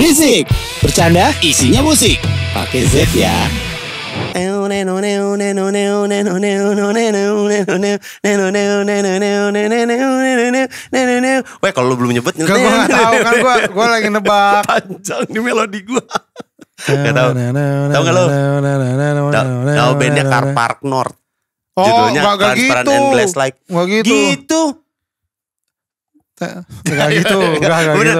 Berisik, bercanda isinya musik. Pakai Z ya. Weh, kalau lu belum nyebut Gue gak tahu kan, gue lagi nebak. panjang di melodi gue. Gak tahu. Tahu gak lu? Tahu bandnya Car Park North. Oh, Judulnya gak Transparent gitu. and Glass Like. Gak gitu. Gitu. Gak gitu. Gak gitu.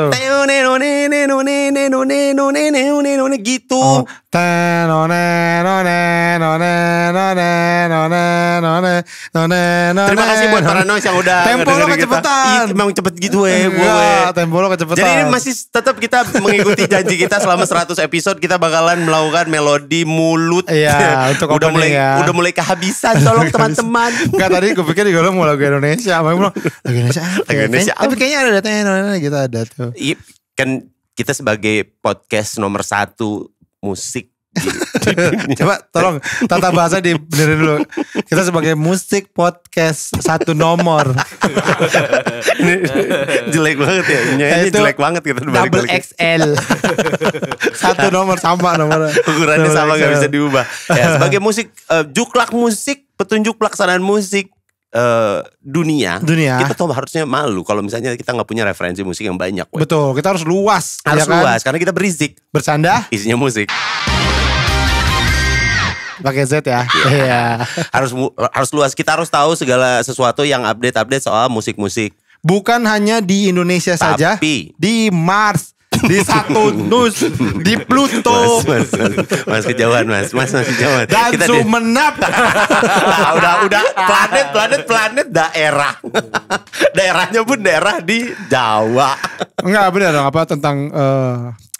Gitu. Oh. Terima kasih buat para noise yang udah tempo lo ngedengerin kita. kecepatan. Emang cepet gitu gue. Tempo lo kecepatan. Jadi ini masih tetap kita mengikuti janji kita selama 100 episode kita bakalan melakukan melodi mulut. Iya, untuk udah mulai opening ya. udah mulai kehabisan, tolong teman-teman. Enggak, tadi gue pikir juga lo mau lagu Indonesia. Lagu Indonesia apa? Lagu Indonesia Tapi kayaknya ada datanya gitu, ada tuh. Iya, kan kita sebagai podcast nomor 1 musik di Coba tolong tata bahasa dibenerin dulu. Kita sebagai musik podcast 1 nomor. jelek banget ya. Nyanyi Itu jelek banget kita double XL. 1 nomor sama nomornya. ukurannya Double sama gak XL. bisa diubah. Ya, sebagai musik juklak musik, petunjuk pelaksanaan musik dunia, kita tuh harusnya malu kalau misalnya kita nggak punya referensi musik yang banyak. Woy. Betul, kita harus luas. Harus ya kan? luas karena kita berisik. Bercanda Isinya musik. pakai Z ya. Iya. harus luas. Kita harus tahu segala sesuatu yang update soal musik-musik. Bukan hanya di Indonesia saja, Tapi di Mars, di Saturnus, di Pluto, Mas kejauhan mas masih jauhan. dan Kita Sumenep. Nah, udah planet daerah. Daerahnya pun daerah di Jawa. Enggak benar dong, apa tentang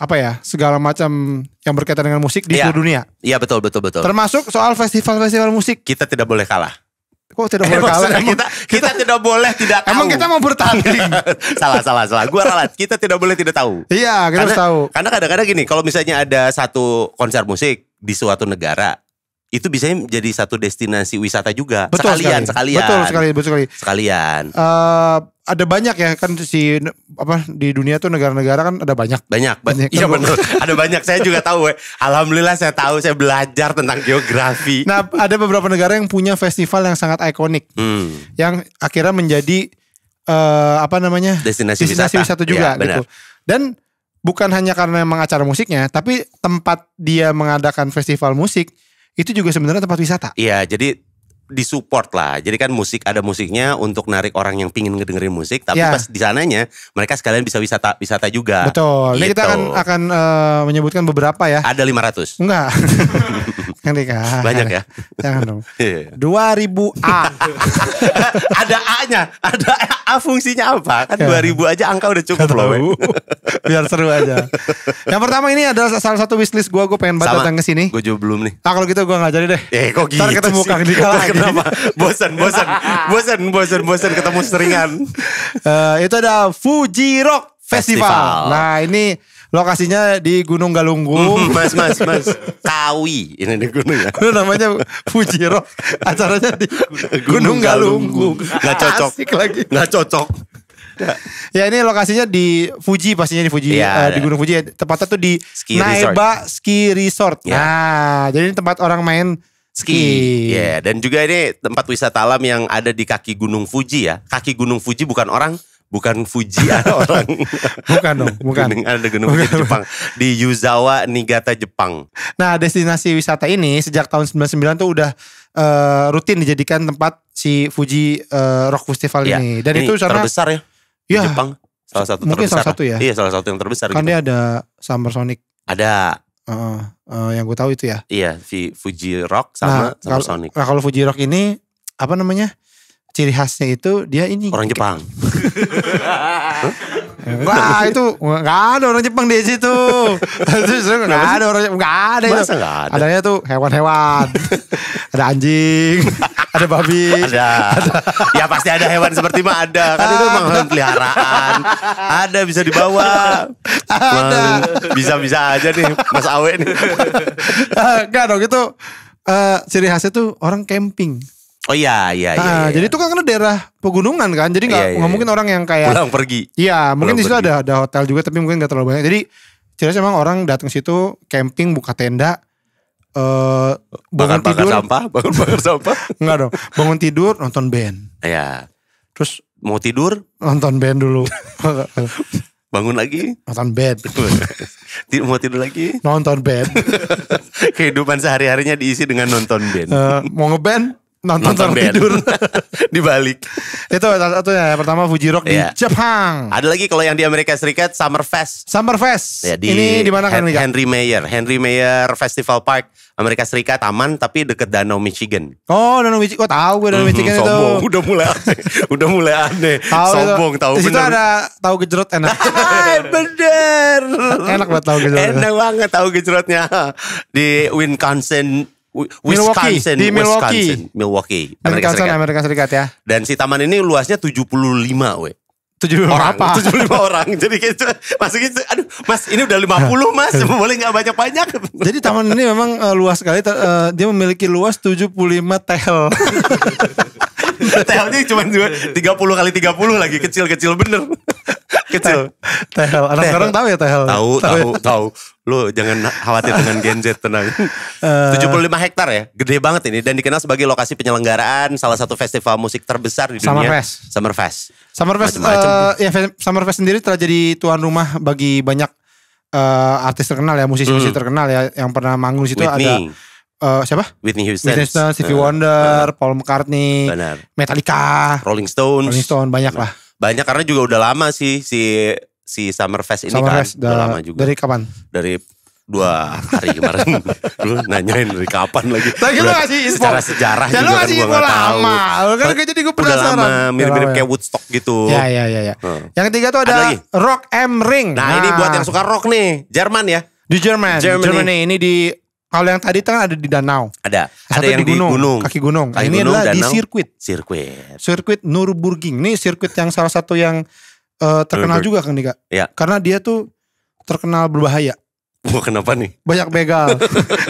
apa ya, segala macam yang berkaitan dengan musik di seluruh dunia. Iya betul. Termasuk soal festival-festival musik. Kita tidak boleh kalah. Kok tidak boleh kalah? Maksudnya kita tidak boleh tidak tahu. Emang kita mau bertanding? salah. Gua ralat. Kita tidak boleh tidak tahu. Iya, kita harus tahu. Karena kadang-kadang gini, kalau misalnya ada satu konser musik di suatu negara, itu bisa jadi satu destinasi wisata juga. Betul sekalian. Betul sekali. Sekalian. Ada banyak ya kan di dunia tuh negara-negara kan ada banyak. Banyak. Iya kan, benar. Ada banyak. Saya juga tahu. Alhamdulillah saya tahu. Saya belajar tentang geografi. Nah, ada beberapa negara yang punya festival yang sangat ikonik, yang akhirnya menjadi destinasi wisata juga ya, gitu. Dan bukan hanya karena memang acara musiknya, tapi tempat dia mengadakan festival musik itu juga sebenarnya tempat wisata. Iya, jadi disupport lah. Jadi kan ada musiknya untuk narik orang yang pingin ngedengerin musik, tapi pas di sananya mereka sekalian bisa wisata juga. Betul. Ini gitu. kita akan menyebutkan beberapa ya. Ada 500. Enggak. Nanti kan. Banyak ya. Jangan dong. 2000 A. Ada A-nya. Ada A fungsinya apa? Kan 2000 aja angka udah cukup loh. Biar seru aja. Yang pertama ini adalah salah satu wishlist gue pengen banget datang ke sini. Gue juga belum nih. Kalau gitu gue gak jadi deh. Kok gitu? Ntar ketemu Kang Dika lagi. Kenapa? Bosan ketemu seringan. Itu ada Fuji Rock Festival. Nah ini lokasinya di Gunung Galunggung. Mas. Kawi. Ini di gunungnya. Namanya Fuji Rock. Acaranya di Gunung Galunggung. Gak cocok. Asik lagi. Gak cocok. Ya ini lokasinya di Fuji, pastinya di Fuji, di Gunung Fuji. Tepatnya tuh di Naeba Ski Resort. Nah, jadi ini tempat orang main ski. Ya, dan juga ini tempat wisata alam yang ada di kaki Gunung Fuji ya. Kaki Gunung Fuji bukan orang, bukan Fuji ada orang. Bukan. Ada Gunung Fuji di Jepang. Di Yuzawa, Niigata, Jepang. Nah, destinasi wisata ini sejak tahun 99 tuh udah rutin dijadikan tempat si Fuji Rock Festival ini. Dan ini itu sana terbesar ya. Di Jepang. Salah satu mungkin terbesar. Salah satu ya. Iya, salah satu yang terbesar. Kan gitu. dia ada Summer Sonic. Ada. Yang gue tahu itu ya. Iya, si Fuji Rock sama Summer Sonic. Nah kalau Fuji Rock ini apa namanya? Ciri khasnya itu dia ini orang Jepang. Wah itu nggak ada orang Jepang di situ. Nggak ada orang Jepang, nggak ada. Masa nggak ada? Adanya tuh hewan-hewan. Ada anjing, ada babi. Ada. Ya pasti ada hewan seperti mah ada. Kan itu memang hewan peliharaan. Ada bisa dibawa. Ada. Bisa aja nih Mas Awe nih. Enggak dong itu ciri khasnya tuh orang camping. Oh iya. Jadi itu kan karena daerah pegunungan kan. Jadi nggak mungkin orang yang kayak pulang pergi. Iya, mungkin di situ pergi. ada hotel juga tapi mungkin nggak terlalu banyak. Jadi Jelas emang orang datang situ camping, buka tenda, bangun tidur, bakar sampah. Enggak dong. Bangun tidur nonton band. Iya. Terus mau tidur nonton band dulu. Bangun lagi nonton band. Mau tidur lagi nonton band. Kehidupan sehari-harinya diisi dengan nonton band. Mau ngeband nonton band. Tidur. Dibalik. Itu satunya. Pertama Fuji Rock di Jepang. Ada lagi kalau yang di Amerika Serikat Summerfest. Ya, ini di mana kan? Henry Mayer Festival Park, Amerika Serikat, taman tapi deket Danau Michigan. Oh, Danau Michigan. Tahu gue Danau Michigan itu. Sombong, udah mulai aneh. Sombong, tahu bener. Di situ ada tahu gejrot enak. Bener. Enak banget tahu gejrot. Enak banget tahu gejrotnya. Di Wisconsin, Milwaukee, Amerika Serikat ya. Dan si taman ini luasnya 75 we. 75 apa? 75 orang. Jadi gitu, masukin, aduh Mas ini udah 50 Mas, boleh gak banyak-banyak? Jadi taman ini memang luas sekali, dia memiliki luas 75 tehel. Tehelnya cuma 30 kali 30 lagi, kecil-kecil bener. Kecil. Tehel. Anak sekarang tahu ya tehel? Tahu. Lu jangan khawatir dengan Gen Z, tenang. 75 hektar ya, gede banget ini. Dan dikenal sebagai lokasi penyelenggaraan salah satu festival musik terbesar di dunia. Summerfest sendiri telah jadi tuan rumah bagi banyak artis terkenal ya, musisi-musisi terkenal ya, yang pernah manggung situ. Ada siapa? Whitney Houston, Stevie Wonder, Paul McCartney, Metallica, Rolling Stone, banyak lah. Banyak karena juga udah lama sih si Summerfest ini kan. Udah lama juga. Dari kapan? Dari 2 hari kemarin. Lu nanyain dari kapan lagi. Lagi lu ngasih info. Secara sejarah ya, juga kan gue gak tahu. Kan jadi gue penasaran. Udah lama, mirip-mirip kayak Woodstock gitu. Ya. Yang ketiga tuh ada Rock am Ring. Nah ini buat yang suka rock nih, Jerman ya. Di Germany. Ini di, kalau yang tadi kan ada di danau. Ada yang di gunung. Kaki gunung. Ini adalah danau, di sirkuit Nürburgring. Ini sirkuit yang salah satu yang terkenal juga kan nih Kak. Ya. Karena dia tuh terkenal berbahaya. Wah kenapa nih? Banyak begal.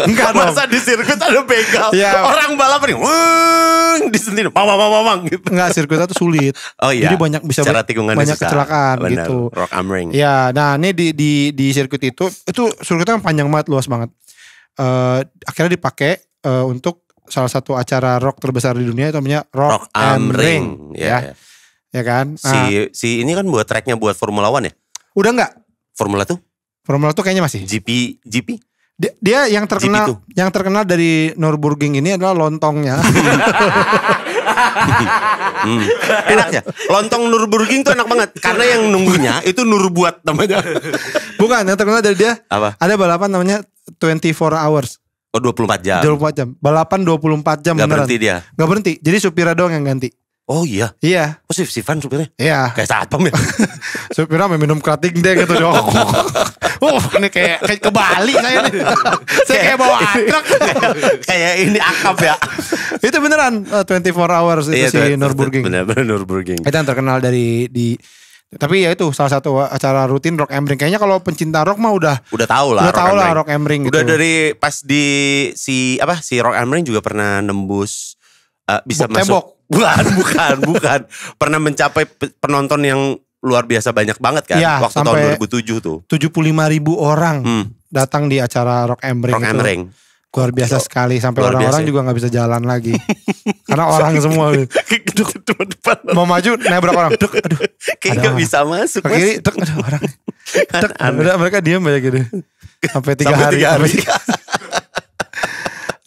Enggak dong. Masa di sirkuit ada begal? Ya. Orang balap nih, disentin, pang gitu. Enggak, sirkuitnya tuh sulit. Oh iya. Jadi banyak banyak kecelakaan. Benar. Gitu. Rock am Ring. Ya, nah ini di sirkuit itu sirkuitnya panjang banget, luas banget. Akhirnya dipakai untuk salah satu acara rock terbesar di dunia, itu namanya Rock am Ring. Ya kan? Si ini kan buat tracknya buat Formula One ya? Udah enggak? Formula tuh kayaknya masih. GP? Dia yang terkenal dari Nürburgring ini adalah lontongnya. Enak ya? Lontong Nürburgring tuh enak banget. Karena yang nunggunya itu Nurbuat namanya. Bukan, yang terkenal dari dia. Apa? Ada balapan namanya 24 hours. Oh 24 jam. 24 jam. Balapan 24 jam Gak beneran. Berhenti dia? Gak berhenti. Jadi supirnya doang yang ganti. Oh iya? Iya. Oh sif-sifan supirnya? Iya. Kayak satpam ya? Supirnya minum krating deh gitu dong. Ini kayak ke Bali saya nih. Saya kayak bawa truk. Kayak ini akap ya. Itu beneran 24 hours itu si Nürburgring. Bener Nürburgring. Itu yang terkenal tapi ya itu salah satu acara rutin Rock am Ring. Kayaknya kalau pencinta rock mah udah tahu lah Rock am Ring gitu. Udah dari pas di si Rock am Ring juga pernah nembus bisa masuk. Bukan. Pernah mencapai penonton yang luar biasa banyak banget kan. Ya, waktu tahun 2007 tuh. 75.000 orang datang di acara Rock am Ring. Luar biasa sekali. Sampai orang-orang juga gak bisa jalan lagi. Karena orang semua. Mau maju naik berapa orang? Aduh. Kayak gak bisa masuk. Ke kiri, aduh orang. Udah mereka diam aja gitu. Sampai 3 hari.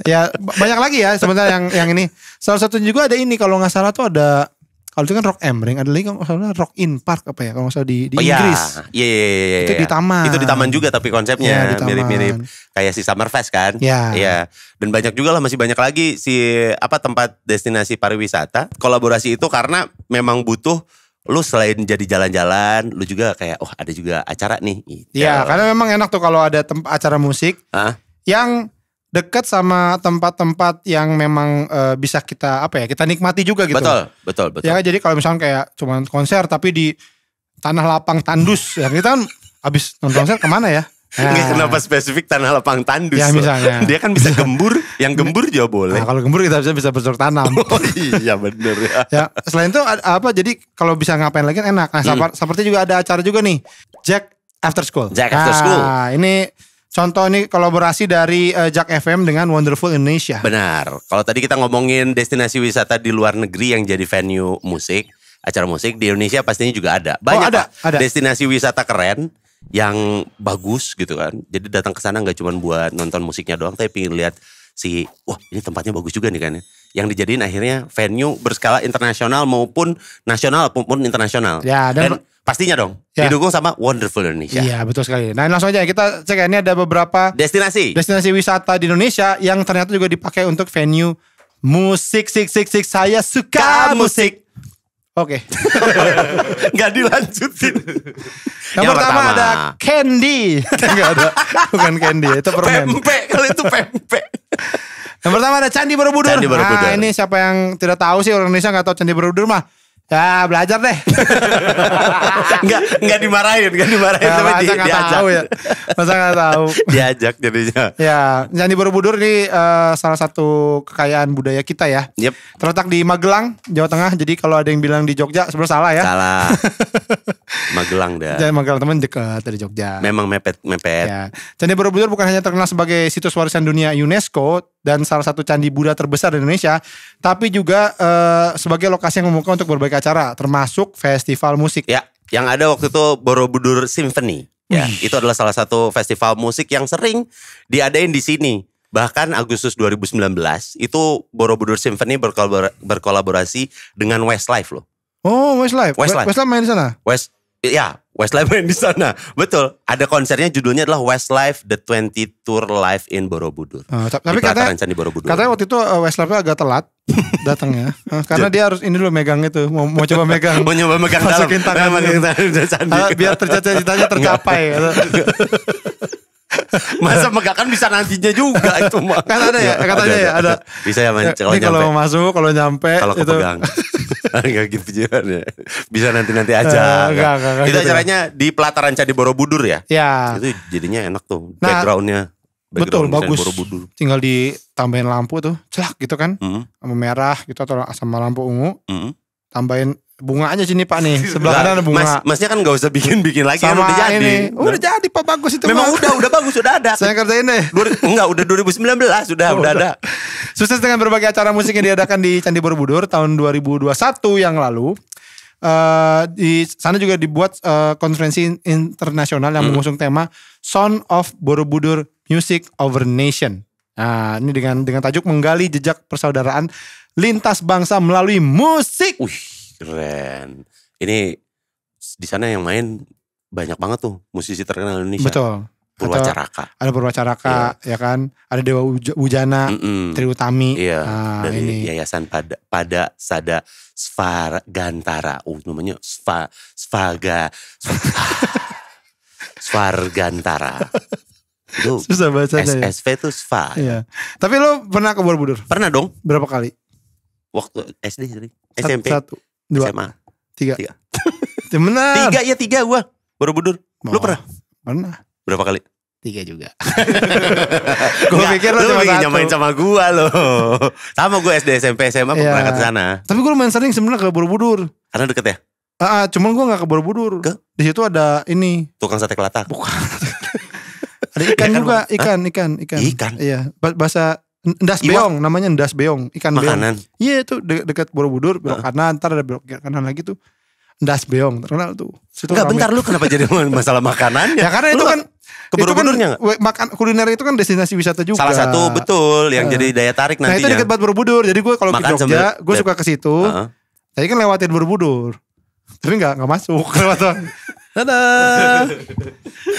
Ya banyak lagi ya sebenarnya yang ini. Salah satu juga ada ini, kalau gak salah tuh ada, kalau itu kan Rock am Ring, ada lagi kalau salah Rock in Park apa ya, kalau gak salah di Inggris. Iya. Itu di taman. Itu di taman juga tapi konsepnya mirip-mirip kayak si Summerfest kan. Iya. Dan banyak juga lah, masih banyak lagi tempat destinasi pariwisata. Kolaborasi itu karena memang butuh, lu selain jadi jalan-jalan, lu juga kayak ada juga acara nih. Iya, karena memang enak tuh kalau ada acara musik yang dekat sama tempat-tempat yang memang bisa kita nikmati juga gitu. Betul. Ya jadi kalau misalnya kayak cuman konser tapi di tanah lapang tandus, ya kita kan abis nonton konser kemana ya? Kenapa spesifik tanah lapang tandus? Ya misalnya. Dia kan bisa gembur, yang gembur juga boleh. Nah, kalau gembur kita bisa bercocok tanam. Oh iya bener ya. Ya selain itu jadi kalau bisa ngapain lagi enak. Nah seperti juga ada acara juga nih, Jack After School. Jack After School. Ini contoh nih kolaborasi dari Jack FM dengan Wonderful Indonesia. Benar. Kalau tadi kita ngomongin destinasi wisata di luar negeri yang jadi venue musik, acara musik, di Indonesia pastinya juga ada. Banyak ada. Destinasi wisata keren yang bagus gitu kan. Jadi datang ke sana nggak cuma buat nonton musiknya doang, tapi pengen lihat wah ini tempatnya bagus juga nih kan ya. Yang dijadiin akhirnya venue berskala internasional maupun nasional maupun internasional. Ya, dan pastinya dong didukung sama Wonderful Indonesia. Iya betul sekali. Nah langsung aja kita cek, ini ada beberapa destinasi wisata di Indonesia yang ternyata juga dipakai untuk venue musik. Saya suka musik. Oke. Nggak dilanjutin. Yang pertama ada Candy. Nggak ada. Bukan Candy, itu permen. Pempek, kalau itu pempek. Yang pertama ada Candi Borobudur. Nah ini siapa yang tidak tahu sih, orang Indonesia nggak tahu Candi Borobudur mah. Ya belajar deh. Enggak dimarahin ya, tapi diajak. Masa gak tahu. Diajak jadinya. Ya, Candi Borobudur ini salah satu kekayaan budaya kita ya. Yep. Terletak di Magelang, Jawa Tengah. Jadi kalau ada yang bilang di Jogja sebenarnya salah ya. Salah. Magelang dah. Jadi Magelang teman dekat dari Jogja. Memang mepet. Ya. Candi Borobudur bukan hanya terkenal sebagai situs warisan dunia UNESCO dan salah satu candi Buddha terbesar di Indonesia, tapi juga sebagai lokasi yang membuka untuk berbagai acara, termasuk festival musik. Ya, yang ada waktu itu Borobudur Symphony. Ya, itu adalah salah satu festival musik yang sering diadain di sini. Bahkan Agustus 2019 itu Borobudur Symphony berkolaborasi dengan Westlife loh. Oh, Westlife main di sana. Westlife main di sana. Betul. Ada konsernya, judulnya adalah Westlife The 20 Tour Live in Borobudur. Tapi katanya waktu itu Westlife agak telat datangnya. Karena dia harus ini dulu megang itu, mau coba megang. Mau nyoba megang dalam. Masukin tangan. Biar cita-citanya tercapai. Masa megangkan bisa nantinya juga itu mah. Kan ada ya, katanya ya ada. Bisa ya ini kalau masuk, kalau nyampe. Kalau kepegang. Enggak gitu juga ya. Bisa nanti aja. Itu gitu acaranya di pelataran Candi Borobudur ya. Ya. Itu jadinya enak tuh. Backgroundnya. Betul, bagus. Borobudur. Tinggal ditambahin lampu tuh, celak gitu kan. Sama merah gitu atau sama lampu ungu. Tambahin bunga aja sini Pak nih. Sebelah kanan ada bunga. Masnya kan gak usah bikin lagi kan udah jadi. Ini. Udah jadi Pak, bagus itu. Memang udah bagus, udah ada. Saya kerjain deh. Enggak, udah 2019 udah ada. Sukses dengan berbagai acara musik yang diadakan di Candi Borobudur tahun 2021 yang lalu. Di sana juga dibuat konferensi internasional yang mengusung tema Sound of Borobudur Music Over Nation. Nah, ini dengan tajuk menggali jejak persaudaraan lintas bangsa melalui musik. Keren. Ini di sana yang main banyak banget tuh musisi terkenal Indonesia. Betul. Purwacaraka. Ada Purwacaraka, ya kan. Ada Dewa Wujana, Tri Utami. Iya. Dari ini. Yayasan pada Sada Svargantara. Namanya Svargantara. Itu susah bacanya. SSV itu Sva. Iya. Tapi lo pernah ke Borobudur? Pernah dong. Berapa kali? Waktu SD, SMP. 1, 2, SMA. 3. Benar. 3 gua Borobudur. Lu pernah? Pernah. Berapa kali? 3 juga. Gue pikir lo cuma 1. Nyamain sama gua lo. Sama gue SD, SMP, SMA pernah ke sana. Tapi gue lumayan sering sebenarnya ke Borobudur. Karena deket ya? Cuman gue gak ke Borobudur. Di situ ada ini. Tukang sate kelatak. Bukan. Ada ikan juga, ikan. Iya, bahasa Ndas Beong, namanya Ndas Beong, ikan makanan. Beong. Iya itu dekat Borobudur, belok kanan, ntar ada belok kanan lagi tuh. Ndas Beong, terkenal tuh. Enggak, bentar, lu kenapa jadi masalah makanannya? Ya karena itu kan ke Borobudurnya enggak? Makan kuliner itu kan destinasi wisata juga. Salah satu betul yang jadi daya tarik nantinya. Nah itu dekat banget Borobudur. Jadi gue kalau ke Jogja, gue suka ke situ. Tadi kan lewatin Borobudur. Tapi enggak masuk lewatan. Dadah.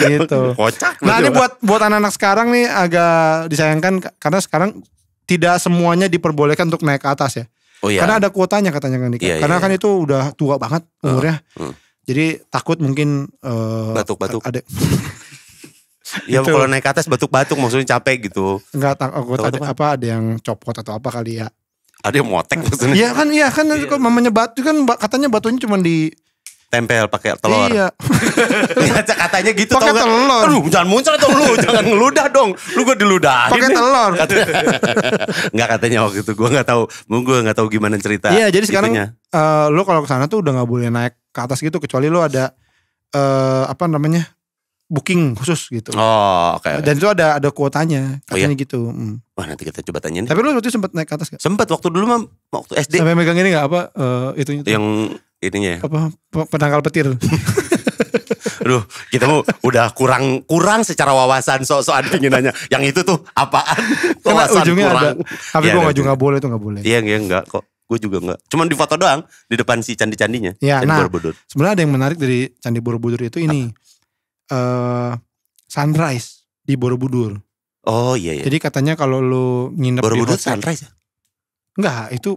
Gitu. Kocak. Nah ini buat anak-anak sekarang nih agak disayangkan karena sekarang tidak semuanya diperbolehkan untuk naik ke atas ya. Oh, iya. Karena ada kuotanya katanya kan. Iya, karena kan itu udah tua banget umurnya. Jadi takut mungkin batuk-batuk. Ada. Ya kalau naik ke atas batuk-batuk maksudnya capek gitu. Enggak takut ada yang copot atau apa kali ya. Ada yang motek maksudnya. Iya kan kalau mamanya batu kan katanya batunya cuma di tempel pakai telur. Iya. Katanya gitu. Pakai telur. Aduh, jangan muncul atau lu jangan ngeludah dong. Lu gue diludahin. Pakai telur. Enggak, katanya waktu itu gue enggak tahu. Gue enggak tahu gimana cerita. Iya, jadi sekarang lu kalau ke sana tuh udah enggak boleh naik ke atas gitu kecuali lu ada booking khusus gitu. Oh, oke. Dan itu ada kuotanya, katanya gitu. Wah, nanti kita coba tanyain. Tapi lu waktu itu sempat naik ke atas gak? Sempat waktu dulu mah, waktu SD. Sampai megang ini gak apa itunya? Yang ininya ya. Apa penangkal petir. Aduh, kita mau udah kurang secara wawasan soal pingin nanya. Yang itu tuh apaan? Wawasan ujungnya kurang. ada. Tapi gue juga gak boleh tuh, gak boleh. Iya enggak kok. Gue juga enggak. Cuman di foto doang di depan si candi-candinya. Ya, Candi Borobudur. Sebenarnya ada yang menarik dari Candi Borobudur itu ini. Sunrise di Borobudur. Oh iya. Jadi katanya kalau lu nginep Borobudur di hotel, sunrise ya? Enggak, itu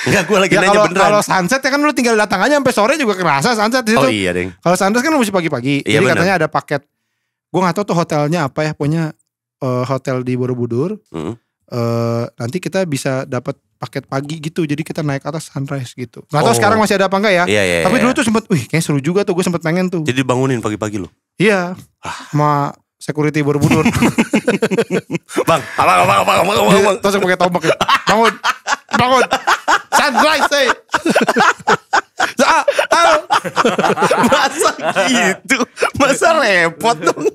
Enggak, gue lagi nanya beneran. Kalau sunset ya kan lu tinggal datang aja sampai sore juga kerasa sunset di situ. Oh iya, Deng. Kalau sunrise kan lu mesti pagi-pagi. Iya, jadi bener. katanya ada paket. Gue enggak tahu tuh hotelnya apa ya, punya hotel di Borobudur. Nanti kita bisa dapat paket pagi gitu. Jadi kita naik atas sunrise gitu. Enggak tahu sekarang masih ada apa enggak ya. Iya. Tapi dulu tuh sempet, kayaknya seru juga tuh, gue sempet pengen tuh. Jadi bangunin pagi-pagi lo. Iya. Sama security Borobudur. Bang. Terus pakai tombak ya. Bangun. Sunrise, Masa gitu? Masa repot dong?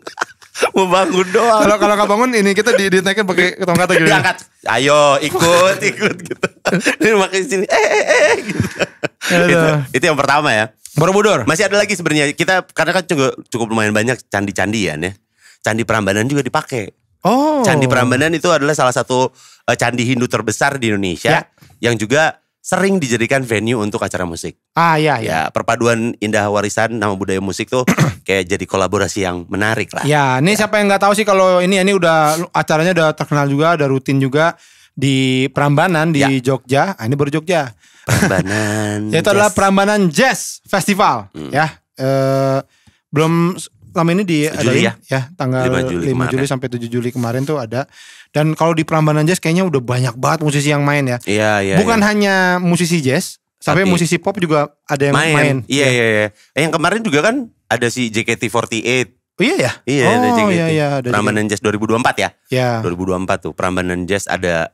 Mau bangun doang. Kalau nggak bangun ini kita dinaikin pakai tongkat gitu. Diangkat. Ayo ikut gitu. Ini makin sini. Gitu. Itu yang pertama ya. Borobudur. Masih ada lagi sebenarnya. Kita karena kan cukup lumayan banyak candi-candian ya. Candi Prambanan juga dipakai. Oh. Candi Prambanan itu adalah salah satu candi Hindu terbesar di Indonesia yang juga sering dijadikan venue untuk acara musik. Iya. Ya, perpaduan indah warisan sama budaya musik tuh kayak jadi kolaborasi yang menarik lah. Ya, ini siapa yang nggak tahu sih kalau ini udah acaranya udah terkenal juga, udah rutin juga di Prambanan di Jogja. Ini baru Jogja. Prambanan. Itu adalah Prambanan Jazz Festival ya. Belum lama ini diadain ya tanggal 5 Juli sampai 7 Juli kemarin tuh ada. Dan kalau di Prambanan Jazz kayaknya udah banyak banget musisi yang main ya. Iya. Bukan hanya musisi jazz, sampai musisi pop juga ada yang main. Iya. Yang kemarin juga kan ada si JKT48. Oh iya ya? Iya, ada JKT. Iya, Prambanan Jazz 2024 ya? Iya. 2024 tuh Prambanan Jazz ada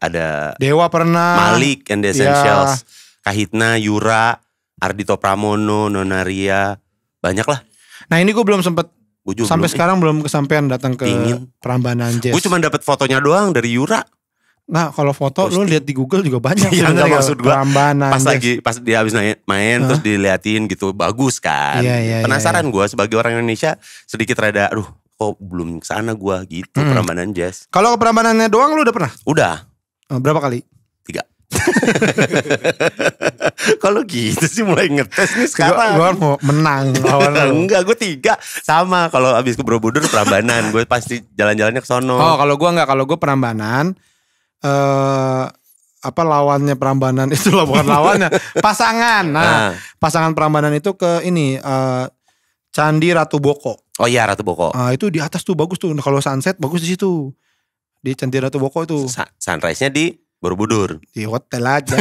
Dewa pernah. Malik and the Essentials, Kahitna, Yura, Ardhito Pramono, Nonaria, banyak lah. Nah ini gue belum sempet sampai sekarang belum kesampaian datang ke Prambanan Jazz. Gue cuma dapat fotonya doang dari Yura. Nah kalau foto lu lihat di Google juga banyak. Iya nggak maksud gue. Prambanan Pas dia habis main terus diliatin gitu bagus kan. Iya, penasaran gue sebagai orang Indonesia sedikit rada, aduh kok belum kesana gue gitu Prambanan Jazz. Kalau ke Prambanannya doang lu udah pernah? Udah. Berapa kali? 3. Kalau gitu sih mulai ngetes nih sekarang. Gue mau menang. Enggak, gue 3 sama. Kalau abis ke Borobudur Prambanan, gue pasti jalan-jalannya ke sono. Oh kalau gue enggak, kalau gue Prambanan lawannya Prambanan itu loh, bukan lawannya, pasangan. Nah, pasangan Prambanan itu ke ini Candi Ratu Boko. Oh iya, Ratu Boko. Itu di atas tuh bagus tuh. Nah, kalau sunset bagus di situ. Di Candi Ratu Boko itu. Sunrise-nya di Borobudur. Di hotel aja.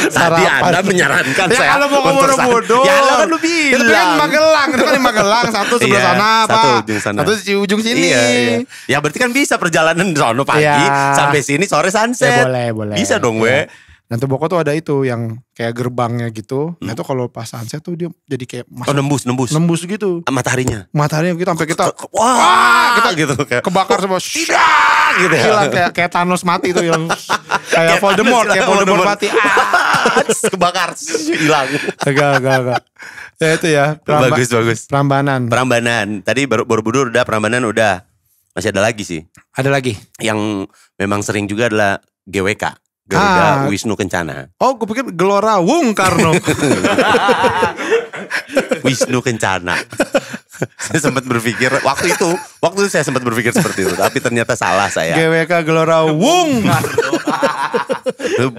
Tadi Anda menyarankan ya, saya kalau mau ke Borobudur. Ya lo kan lu bilang. Itu kan Magelang. Itu kan di Magelang. Satu sebelah sana apa? Satu ujung sana. Satu di ujung sini. Iya. Ya berarti kan bisa perjalanan sono pagi sampai sini sore sunset. Ya, boleh. Bisa dong we. Nanti Boko tuh ada itu yang kayak gerbangnya gitu. Nah itu kalau pas sunset tuh dia jadi kayak masuk, nembus gitu. Mataharinya kita sampai kita kita gitu kayak kebakar semua. Gitu ya. Hilang kayak Thanos mati tuh yang kayak Voldemort mati. Kebakar hilang. Enggak. Ya itu ya. Bagus. Prambanan. Tadi Borobudur udah, Prambanan udah. Masih ada lagi sih. Ada lagi. Yang memang sering juga adalah GWK. Garuda Wisnu Kencana. Oh, gue pikir Gelora Bung Karno. Wisnu Kencana. Saya sempat berpikir waktu itu saya sempat berpikir seperti itu, tapi ternyata salah saya. GWK Gelora Bung Karno.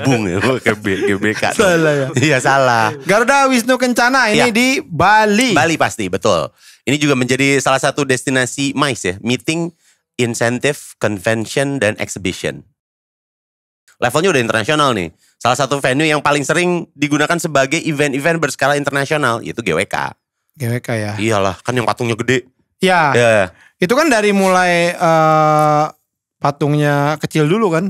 Bung ya, GBK. Salah ya. Iya salah. Garuda Wisnu Kencana ini di Bali. Bali pasti, betul. Ini juga menjadi salah satu destinasi MICE ya, Meeting, Incentive, Convention, dan Exhibition. Levelnya udah internasional nih. Salah satu venue yang paling sering digunakan sebagai event-event berskala internasional yaitu GWK. GWK ya. Iyalah, kan yang patungnya gede. Iya. Itu kan dari mulai patungnya kecil dulu kan.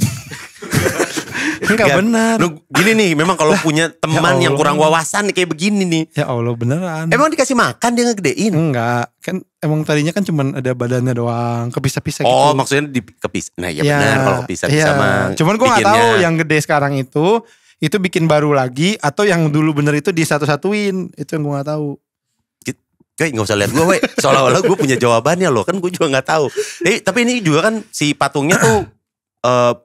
Enggak benar. Gini nih, memang kalau punya teman yang kurang wawasan kayak begini nih. Ya Allah beneran. Emang dikasih makan dia ngegedein? Enggak, kan emang tadinya kan cuman ada badannya doang, kepisah-pisah gitu. Oh maksudnya kepisah. Nah ya benar kalau kepisah-pisah mah. Cuman gue gak tahu yang gede sekarang itu bikin baru lagi atau yang dulu bener itu disatu-satuin. Itu yang gue gak tahu. Kayak gak usah lihat gue we. Seolah-olah gue punya jawabannya loh. Kan gue juga gak tahu. Tapi ini juga kan si patungnya tuh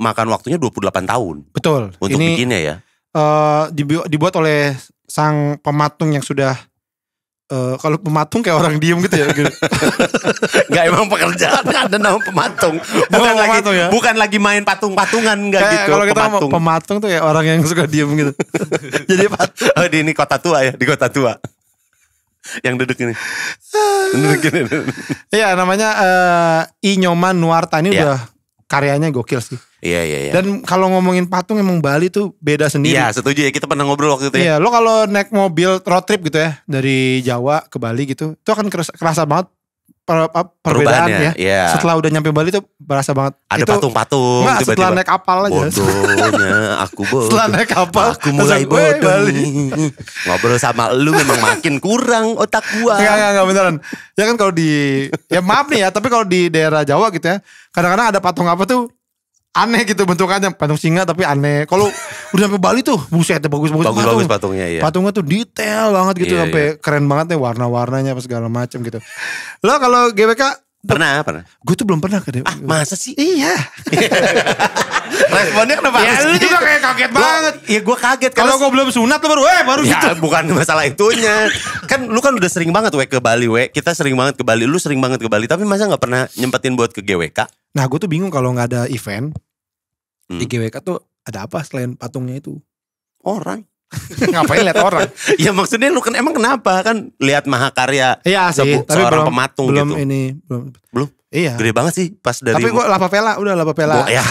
makan waktunya 28 tahun. Betul. Untuk bikinnya ya. Dibuat oleh sang pematung yang sudah kalau pematung kayak orang diem gitu ya. Gak emang pekerjaan ada nama pematung. Bukan lagi main patung-patungan gak kayak gitu. Kalau kita pematung tuh ya orang yang suka diem gitu. Jadi patung. Oh di ini kota tua ya. Di kota tua. Yang duduk ini. Iya namanya I Nyoman Nuarta ini udah karyanya gokil sih. Iya. Dan kalau ngomongin patung emang Bali tuh beda sendiri. Iya setuju ya, kita pernah ngobrol waktu itu ya. Iya lo kalau naik mobil road trip gitu ya dari Jawa ke Bali gitu, itu akan kerasa banget perbedaan ya. Iya. Setelah udah nyampe Bali tuh berasa banget. Ada patung-patung. Enggak, tiba-tiba. Setelah naik kapal aja. Bodohnya aku bodoh. Setelah naik kapal aku mulai bodoh nih. Ngobrol sama lu memang makin kurang otak gua. Enggak beneran. Ya kan kalau ya maaf nih ya, tapi kalau di daerah Jawa gitu ya, kadang-kadang ada patung apa tuh aneh gitu bentukannya, patung singa tapi aneh. Kalau udah sampai Bali tuh buset bagus patungnya ya. Patungnya tuh detail banget gitu, sampai keren banget nih warna-warnanya apa segala macam gitu. Lo kalau GWK pernah? Gue tuh belum pernah ke masa sih? Iya. Responnya kenapa? Ya lu juga kayak kaget banget. Iya gue kaget. Kalau gue belum sunat lo baru ya, gitu. Bukan masalah itunya. Kan lu kan udah sering banget ke Bali Kita sering banget ke Bali. Lu sering banget ke Bali. Tapi masa gak pernah nyempetin buat ke GWK? Nah gue tuh bingung kalau gak ada event di GWK tuh ada apa selain patungnya itu? Orang. Ngapain lihat orang? Ya maksudnya lu kan emang kenapa kan lihat mahakarya seorang pematung belum gitu. Belum. Iya. Gede banget sih pas dari. Tapi gue Lapa Pela. Ya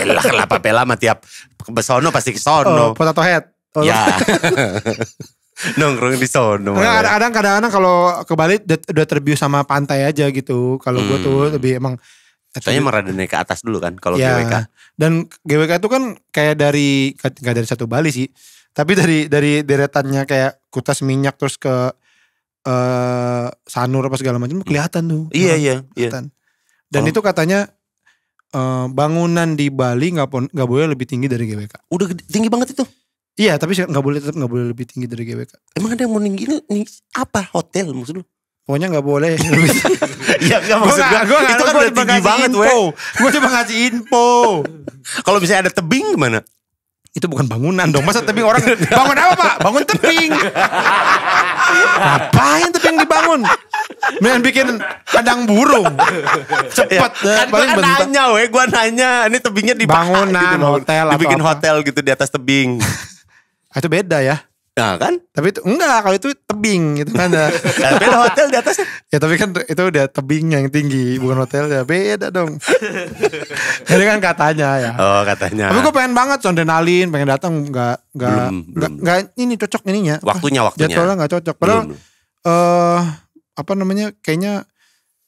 elah Lapa Pela mah tiap kesono pasti kesono. Potato Head. Ya. Nongkrong di sono. Kadang-kadang kalau ke Bali udah terbius sama pantai aja gitu. Kalau gue tuh lebih emang. Soalnya emang rada naik ke atas dulu kan kalau GWK. Dan GWK itu kan kayak gak dari satu Bali sih. Tapi dari deretannya kayak Kutas Minyak terus ke Sanur apa segala macam kelihatan tuh. Iya. Dan itu katanya bangunan di Bali nggak boleh lebih tinggi dari GWK. Udah tinggi banget itu. Iya, tapi tetap nggak boleh lebih tinggi dari GWK. Emang ada yang mau tinggi apa? Hotel maksud lu? Pokoknya gak boleh. Ya gak maksud gue. Itu kan udah tinggi banget Gue cuma ngasih info. Kalau misalnya ada tebing gimana? Itu bukan bangunan dong. Masa tebing orang bangun apa pak? Bangun tebing. Ngapain tebing dibangun? Mending bikin kandang burung. Cepet. Kan gue nanya gue nanya. Ini tebingnya dibangun bangunan hotel. Dibikin hotel gitu di atas tebing. Itu beda ya. Nah kan? Tapi itu enggak, kalau itu tebing gitu kan. Tapi ada hotel di atasnya. Ya tapi kan itu udah tebingnya yang tinggi, bukan hotelnya. Beda dong. Jadi kan katanya ya. Oh katanya. Tapi gue pengen banget Sondrenalin, pengen datang enggak ini cocok ininya. Waktunya. Jadwalnya enggak cocok. Padahal apa namanya? Kayaknya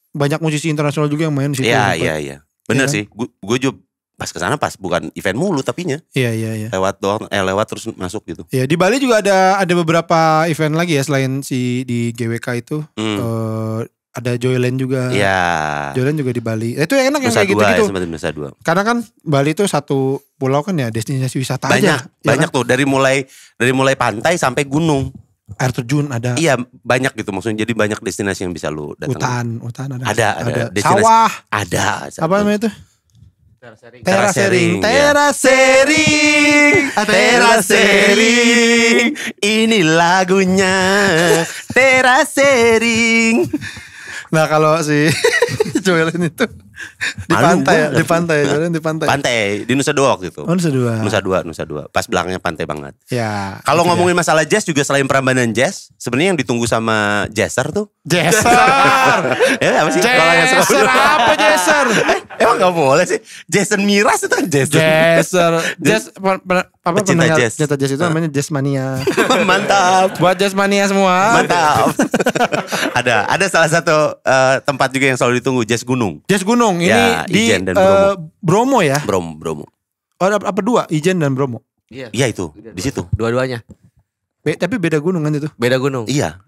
banyak musisi internasional juga yang main di situ. Iya. Bener sih. Gue juga pas kesana pas bukan event mulu tapinya. Iya. Lewat doang, lewat terus masuk gitu. Iya di Bali juga ada beberapa event lagi ya selain di GWK itu. Ada Joyland juga. Iya. Joyland juga di Bali. Itu enak yang kayak gitu-gitu. Nusa Dua. Karena kan Bali itu satu pulau kan ya destinasi wisata aja. Banyak tuh dari mulai pantai sampai gunung. Air terjun ada. Iya banyak gitu maksudnya. Jadi banyak destinasi yang bisa lu datang. Hutan ada. Ada. Sawah. Ada. Apa namanya itu? Terasering. Ini lagunya Terasering. Nah kalau si Joelin itu di pantai. Pantai di Nusa Dua waktu itu. Oh Nusa Dua. Pas belakangnya pantai banget. Ya. Kalau ngomongin masalah jazz juga selain Prambanan Jazz, sebenarnya yang ditunggu sama Jazzer tuh. Jazzer. Ya apa sih? Jazzer apa Jazzer? Emang gak boleh sih. Jason Miraz itu kan Jazzer. Jazz pencinta jazz. Cinta jazz itu namanya Jazz Mania. Mantap. Buat Jazz Mania semua. Mantap. Ada salah satu tempat juga yang selalu ditunggu, Jazz Gunung. Ini ya, di Ijen dan Bromo ya. Bromo. Oh apa dua? Ijen dan Bromo? Iya itu di situ. Dua-duanya. Tapi beda gunung kan itu? Beda gunung. Iya.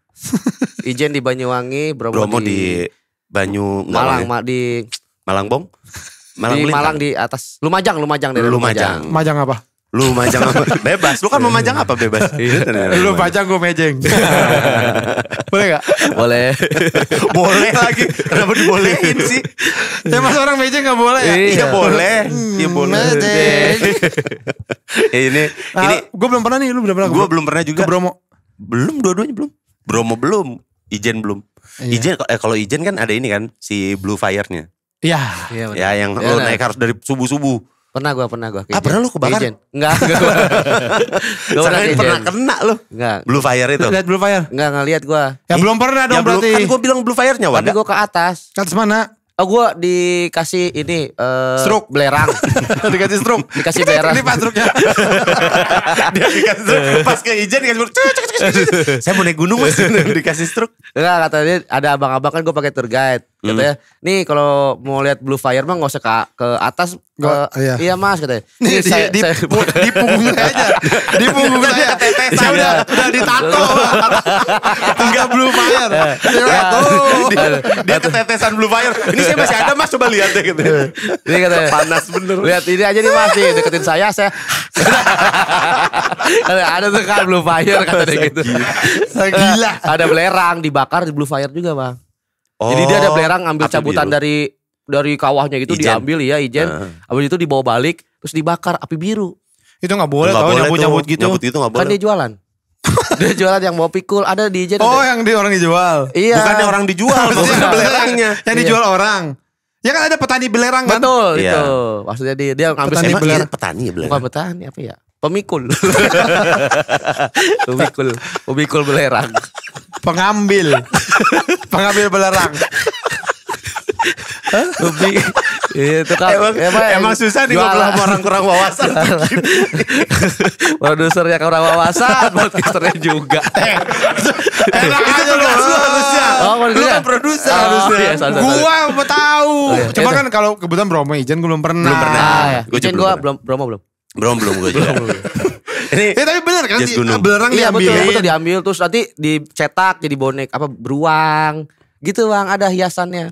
Ijen di Banyuwangi, Bromo di Banyu Malang, di Malangbong. Di Malang di atas Lumajang dari Lumajang. Majang apa? Lu majang apa? Bebas. Lu kan mau majang apa bebas? Lu majang gue mejeng. Boleh gak? Boleh. Boleh lagi. Kenapa dibolehin sih? Ya mas orang mejeng gak boleh ya? Iya boleh. Iya boleh. Ini gue belum pernah nih. Lu belum pernah? Gue belum pernah juga. Ke Bromo? Belum, dua-duanya belum. Bromo belum. Ijen belum. Ijen kalau Ijen kan ada ini kan si Blue Fire-nya. Iya. Ya yang lo naik harus dari subuh-subuh. Pernah gue. Pernah lu kebakar? Enggak. Gue pernah kena lu. Enggak. Blue Fire itu. Lihat Blue Fire? Enggak ngeliat gue. Ya belum pernah dong berarti. Kan gue bilang Blue Fire-nya Tapi gue ke atas. Ke atas mana? Oh gue dikasih ini stroke belerang. Dikasih stroke. Dikasih belerang. Ini pas stroke-nya. Dia dikasih stroke. Pas ke Ijen dikasih stroke. Saya mau naik gunung mas. Dikasih stroke. Enggak, katanya ada abang-abang kan gue pakai tour guide. Katanya, nih kalau mau lihat Blue Fire mah gak usah ke atas. Iya mas katanya. Nih di punggung aja. Di punggung saya. Saya udah ditato. Enggak Blue Fire. Dia ketetesan Blue Fire. Ini saya masih ada mas, coba lihat deh gitu. Ini katanya panas bener. Lihat ini aja nih mas, nih deketin saya. Ada tuh kan Blue Fire katanya gitu. Gila. Ada belerang dibakar di Blue Fire juga bang. Jadi dia ada belerang ngambil cabutan dari kawahnya gitu, diambil ya Ijen. Habis itu dibawa balik terus dibakar api biru. Itu gak boleh tau nyambut gitu. Nyambut gitu gak boleh. Kan dia jualan. Dia jualan yang mau pikul ada di Ijen. Oh yang orang dijual. Iya. Bukannya orang dijual, bukan belerangnya. Yang dijual orang. Ya kan ada petani belerang kan? Betul itu. Maksudnya dia ngambil petani belerang. Petani ya belerang. Bukan petani apa ya? Pemikul. Pemikul belerang. Pengambil belerang. Itu kan emang susah nih ngobrol sama orang kurang wawasan. Produsernya kurang wawasan, podcasternya juga. Enak aja lu harusnya. Lu kan produser harusnya. Gua mau tahu. Coba kan kalau kebetulan Bromo Ijen gue belum pernah. Ijen gue Bromo belum. Belum gue juga. Ini tapi bener kan belerang iya, diambil. Betul diambil terus nanti dicetak jadi bonek beruang gitu bang, ada hiasannya.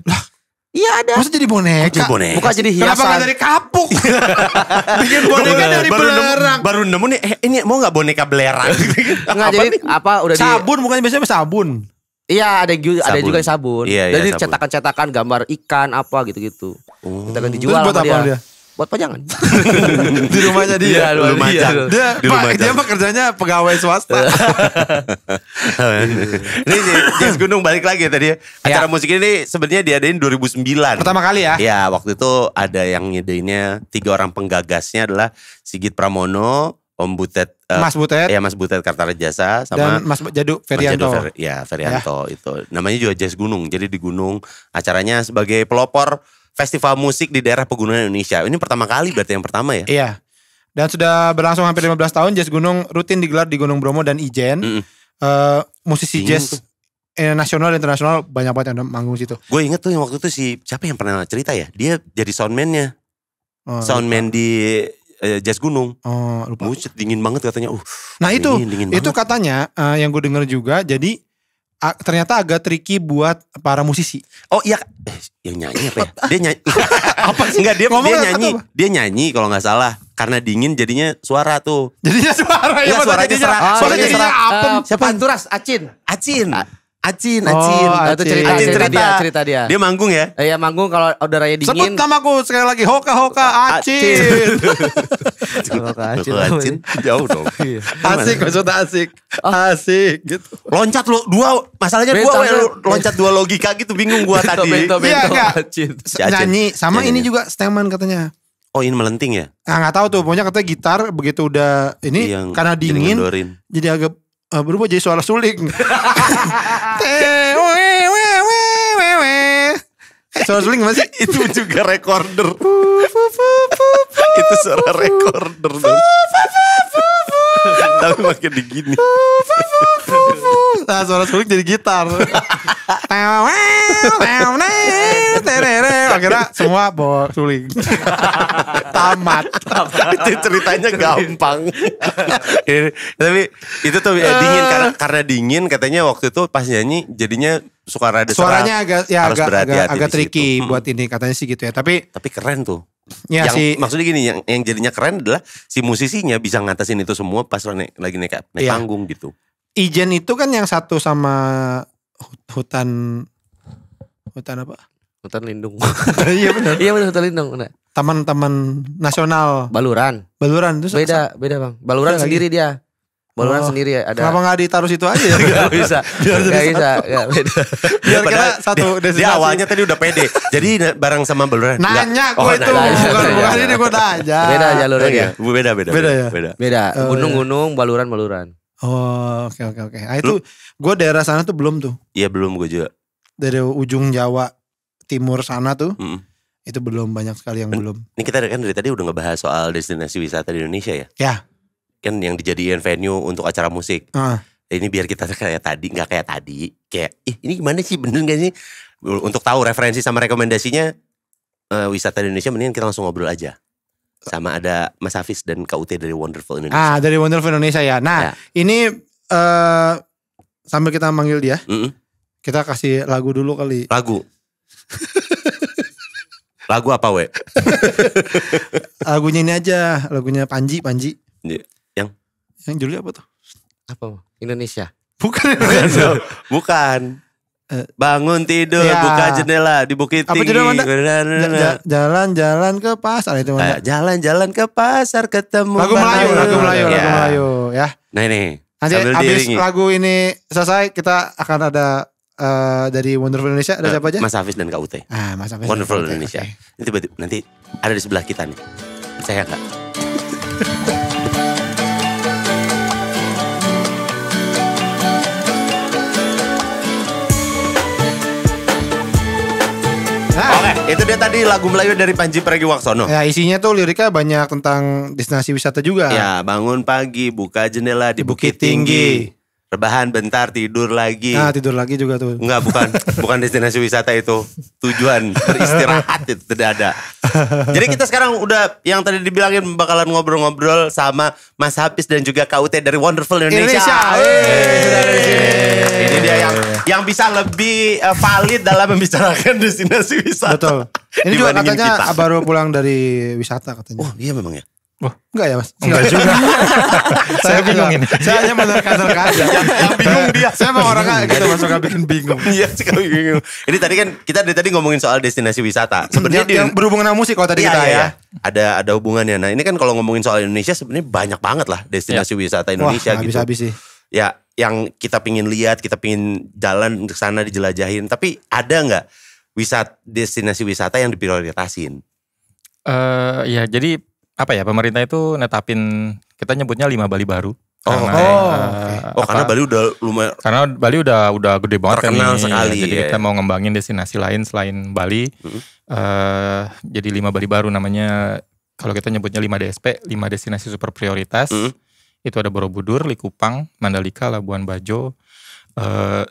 Iya ada. Masa jadi boneka? Bukan jadi hiasan. Kenapa gak dari kapuk? Bikin boneka dari belerang. Baru nemu nih, ini mau gak boneka belerang? Enggak jadi apa udah sabun bukannya biasanya sabun. Iya ada juga sabun. Jadi sabun. cetakan-cetakan gambar ikan apa gitu-gitu. Kita kan dijual buat sama dia. Buat pajangan. Di rumahnya dia. Dia mah kerjanya pegawai swasta. Ini Jazz Gunung balik lagi tadi. Acara musik ini sebenarnya diadain 2009. Pertama kali ya? Ya waktu itu ada yang nyedeinnya 3 orang penggagasnya adalah Sigit Pramono, Om Butet. Mas Butet. Ya Mas Butet Kartarejasa sama dan Mas Jadu Ferianto. Ferianto itu. Namanya juga Jazz Gunung. Jadi di gunung acaranya sebagai pelopor festival musik di daerah pegunungan Indonesia. Ini pertama kali berarti yang pertama ya? Iya. Dan sudah berlangsung hampir 15 tahun. Jazz Gunung rutin digelar di Gunung Bromo dan Ijen. Musisi jazz nasional dan internasional banyak banget yang manggung situ. Gue inget tuh yang waktu itu siapa yang pernah cerita ya? Dia jadi soundman-nya. Soundman di Jazz Gunung. Lupa. Buset, dingin banget katanya. Nah itu banget. Katanya yang gue denger juga. Jadi ternyata agak tricky buat para musisi. Oh iya, yang nyanyi apa ya? Dia nyanyi. Apa sih? Enggak, dia nyanyi. Dia nyanyi kalau nggak salah. Karena dingin jadinya suara tuh. Jadinya suara ya. Suaranya serak. Suaranya serak. Siapa? Panturas, Acin. Acin. Itu cerita dia. Dia manggung ya? Iya manggung kalau udaranya dingin. Sebut namaku sekali lagi. Hoka Acin. Acin. Jauh dong. Asik maksudnya asik gitu. Loncat lo 2. Masalahnya 2 loncat 2 logika gitu. Bingung gua tadi. Iya enggak. Nyanyi sama ini juga Steman katanya. Oh ini melenting ya? Nah gak tahu tuh. Pokoknya katanya gitar begitu udah ini karena dingin. Jadi agak berubah jadi suara suling. Suara suling gimana sih? Itu juga recorder. Itu suara recorder dong. Tapi makin digini. Nah suara suling jadi gitar. Akhirnya semua bawa suling. Tamat. Itu ceritanya gampang. Tapi itu tuh dingin karena dingin katanya waktu itu pas nyanyi jadinya suka rada suaranya agak tricky situ. Buat ini katanya sih gitu ya. Tapi keren tuh. Ya, maksudnya gini, yang jadinya keren adalah si musisinya bisa ngatasin itu semua pas lagi naik panggung gitu. Ijen itu kan yang satu sama hutan apa? Hutan lindung. Iya benar. Iya benar, hutan lindung. Benar. Taman Nasional. Baluran Itu beda Bang. Baluran sendiri dia. Baluran sendiri ada. Kenapa gak ditaruh situ aja ya? Gak bisa. Gak bisa. Gak beda. Biar kita satu destinasi. Dia awalnya tadi udah pede. Jadi bareng sama Baluran. Nanya gue itu. Bukan ini gue nanya. Beda jalurnya dia. Beda ya? Beda. Gunung-gunung, baluran. Oh oke. Nah itu gue daerah sana tuh belum tuh. Iya belum gue juga. Dari ujung Jawa timur sana tuh. Itu belum, banyak sekali yang belum. Ini kita kan dari tadi udah ngebahas soal destinasi wisata di Indonesia ya. Ya. Kan yang dijadiin venue untuk acara musik. Ini biar kita kayak tadi, nggak kayak tadi. Kayak, ini gimana sih, bener gak sih? Untuk tahu referensi sama rekomendasinya, wisata di Indonesia mendingan kita langsung ngobrol aja. Sama ada Mas Hafiz dan KUT dari Wonderful Indonesia. Dari Wonderful Indonesia ya. Nah ini sambil kita manggil dia, kita kasih lagu dulu kali. Lagu apa we? Lagunya ini aja, lagunya Panji. Yang judulnya apa tuh? Apa? Indonesia. Bukan Indonesia. Bukan. Bangun tidur, buka jendela di Bukit Tinggi. Apa judulnya? Jalan-jalan ke pasar itu mana? Jalan-jalan ke pasar ketemu. Lagu Melayu ya. Nah ini. Nanti habis lagu ini selesai kita akan ada dari Wonderful Indonesia. Ada siapa aja? Mas Hafiz dan KUT. Mas Hafiz. Wonderful Indonesia. Okay. Nanti ada di sebelah kita nih. Percaya nggak? Oke, itu dia tadi lagu Melayu dari Panji Pragiwaksono. Ya, isinya tuh liriknya banyak tentang destinasi wisata juga. Ya, bangun pagi, buka jendela di Bukit Tinggi. Rebahan bentar, tidur lagi. Tidur lagi juga tuh. Enggak, bukan destinasi wisata itu. Tujuan beristirahat itu tidak ada. Jadi kita sekarang udah yang tadi dibilangin bakalan ngobrol-ngobrol sama Mas Hafiz dan juga KUT dari Wonderful Indonesia. Ini dia yang bisa lebih valid dalam membicarakan destinasi wisata. Betul. Ini juga katanya baru pulang dari wisata katanya. Oh iya memang ya. Wah, enggak ya Mas? Enggak juga. Saya bingung ini. Saya hanya menerka-nerka aja. Yang bingung dia. Saya mau orangnya gitu Mas, suka bikin bingung. Iya, suka bingung. Ini tadi kan kita dari tadi ngomongin soal destinasi wisata. Sebenarnya yang berhubungan sama musik kalau tadi kita ya. Ada hubungannya. Nah, ini kan kalau ngomongin soal Indonesia sebenarnya banyak banget lah destinasi wisata Indonesia. Wah, gitu. Habis-habis sih. Ya, yang kita pingin lihat, kita pingin jalan ke sana dijelajahin. Tapi ada nggak destinasi wisata yang diprioritasin? Ya jadi apa ya, pemerintah itu netapin, kita nyebutnya 5 Bali baru. Karena Bali udah lumayan. Karena Bali udah gede banget terkenal kan sekali. Jadi kita mau ngembangin destinasi lain selain Bali. Jadi 5 Bali baru namanya, kalau kita nyebutnya 5 DSP, 5 destinasi super prioritas. Itu ada Borobudur, Likupang, Mandalika, Labuan Bajo,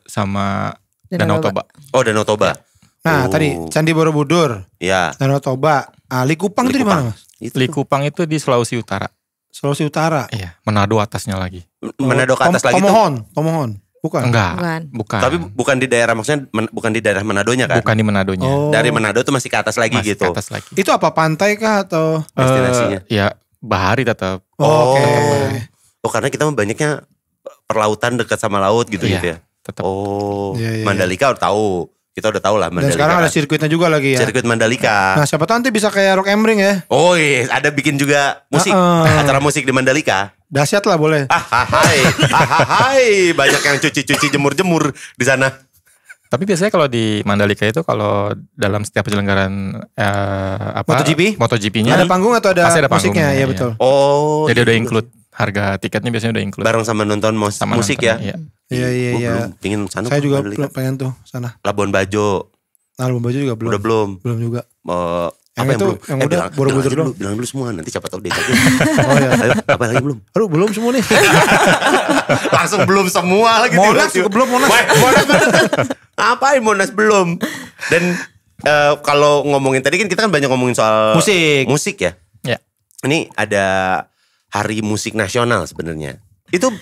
sama Danau Toba. Oh, Danau Toba. Nah, tadi Candi Borobudur. Ya. Danau Toba. Likupang itu di mana, Mas? Likupang itu di Sulawesi Utara. Sulawesi Utara. Iya, Manado atasnya lagi. Manado ke atas lagi Tomohon. Bukan. Enggak. Bukan. Tapi bukan di daerah, maksudnya bukan di daerah Manadonya kan? Bukan di Manadonya. Dari Manado tuh masih ke atas lagi masih gitu. Ke atas lagi. Itu apa, pantai kah atau destinasinya? Ya, bahari tetap. Oke. Oh, karena kita banyaknya perlautan dekat sama laut gitu iya, gitu ya. Tetap. Oh, Mandalika udah tahu. Kita udah tahu lah Mandalika. Dan sekarang ada kan. sirkuitnya juga lagi ya. Sirkuit Mandalika. Nah, siapa tahu nanti bisa kayak Rock am Ring ya. Oh iya, ada bikin juga musik. Acara musik di Mandalika. Dahsyat lah boleh. Hai. Banyak yang cuci-cuci jemur-jemur di sana. Tapi biasanya kalau di Mandalika itu kalau dalam setiap penyelenggaraan MotoGP-nya ada panggung atau ada musiknya? Iya betul. Oh. Jadi udah include. Harga tiketnya biasanya udah include. Bareng sama nonton musik ya. Iya. Pingin sana. Saya juga pengen tuh sana. Labuan Bajo. Labuan Bajo juga belum. Udah belum. Belum juga. Apa yang belum? Yang udah Borobudur dulu. Bilang dulu semua, nanti siapa tahu dia. Oh iya. Apa lagi belum? Aduh, belum semua nih. Langsung belum semua lagi. Monas juga belum, Monas. Ngapain Monas belum? Dan kalau ngomongin tadi kan kita kan banyak ngomongin soal musik ya. Ya. Ini ada Hari Musik Nasional sebenarnya. Itu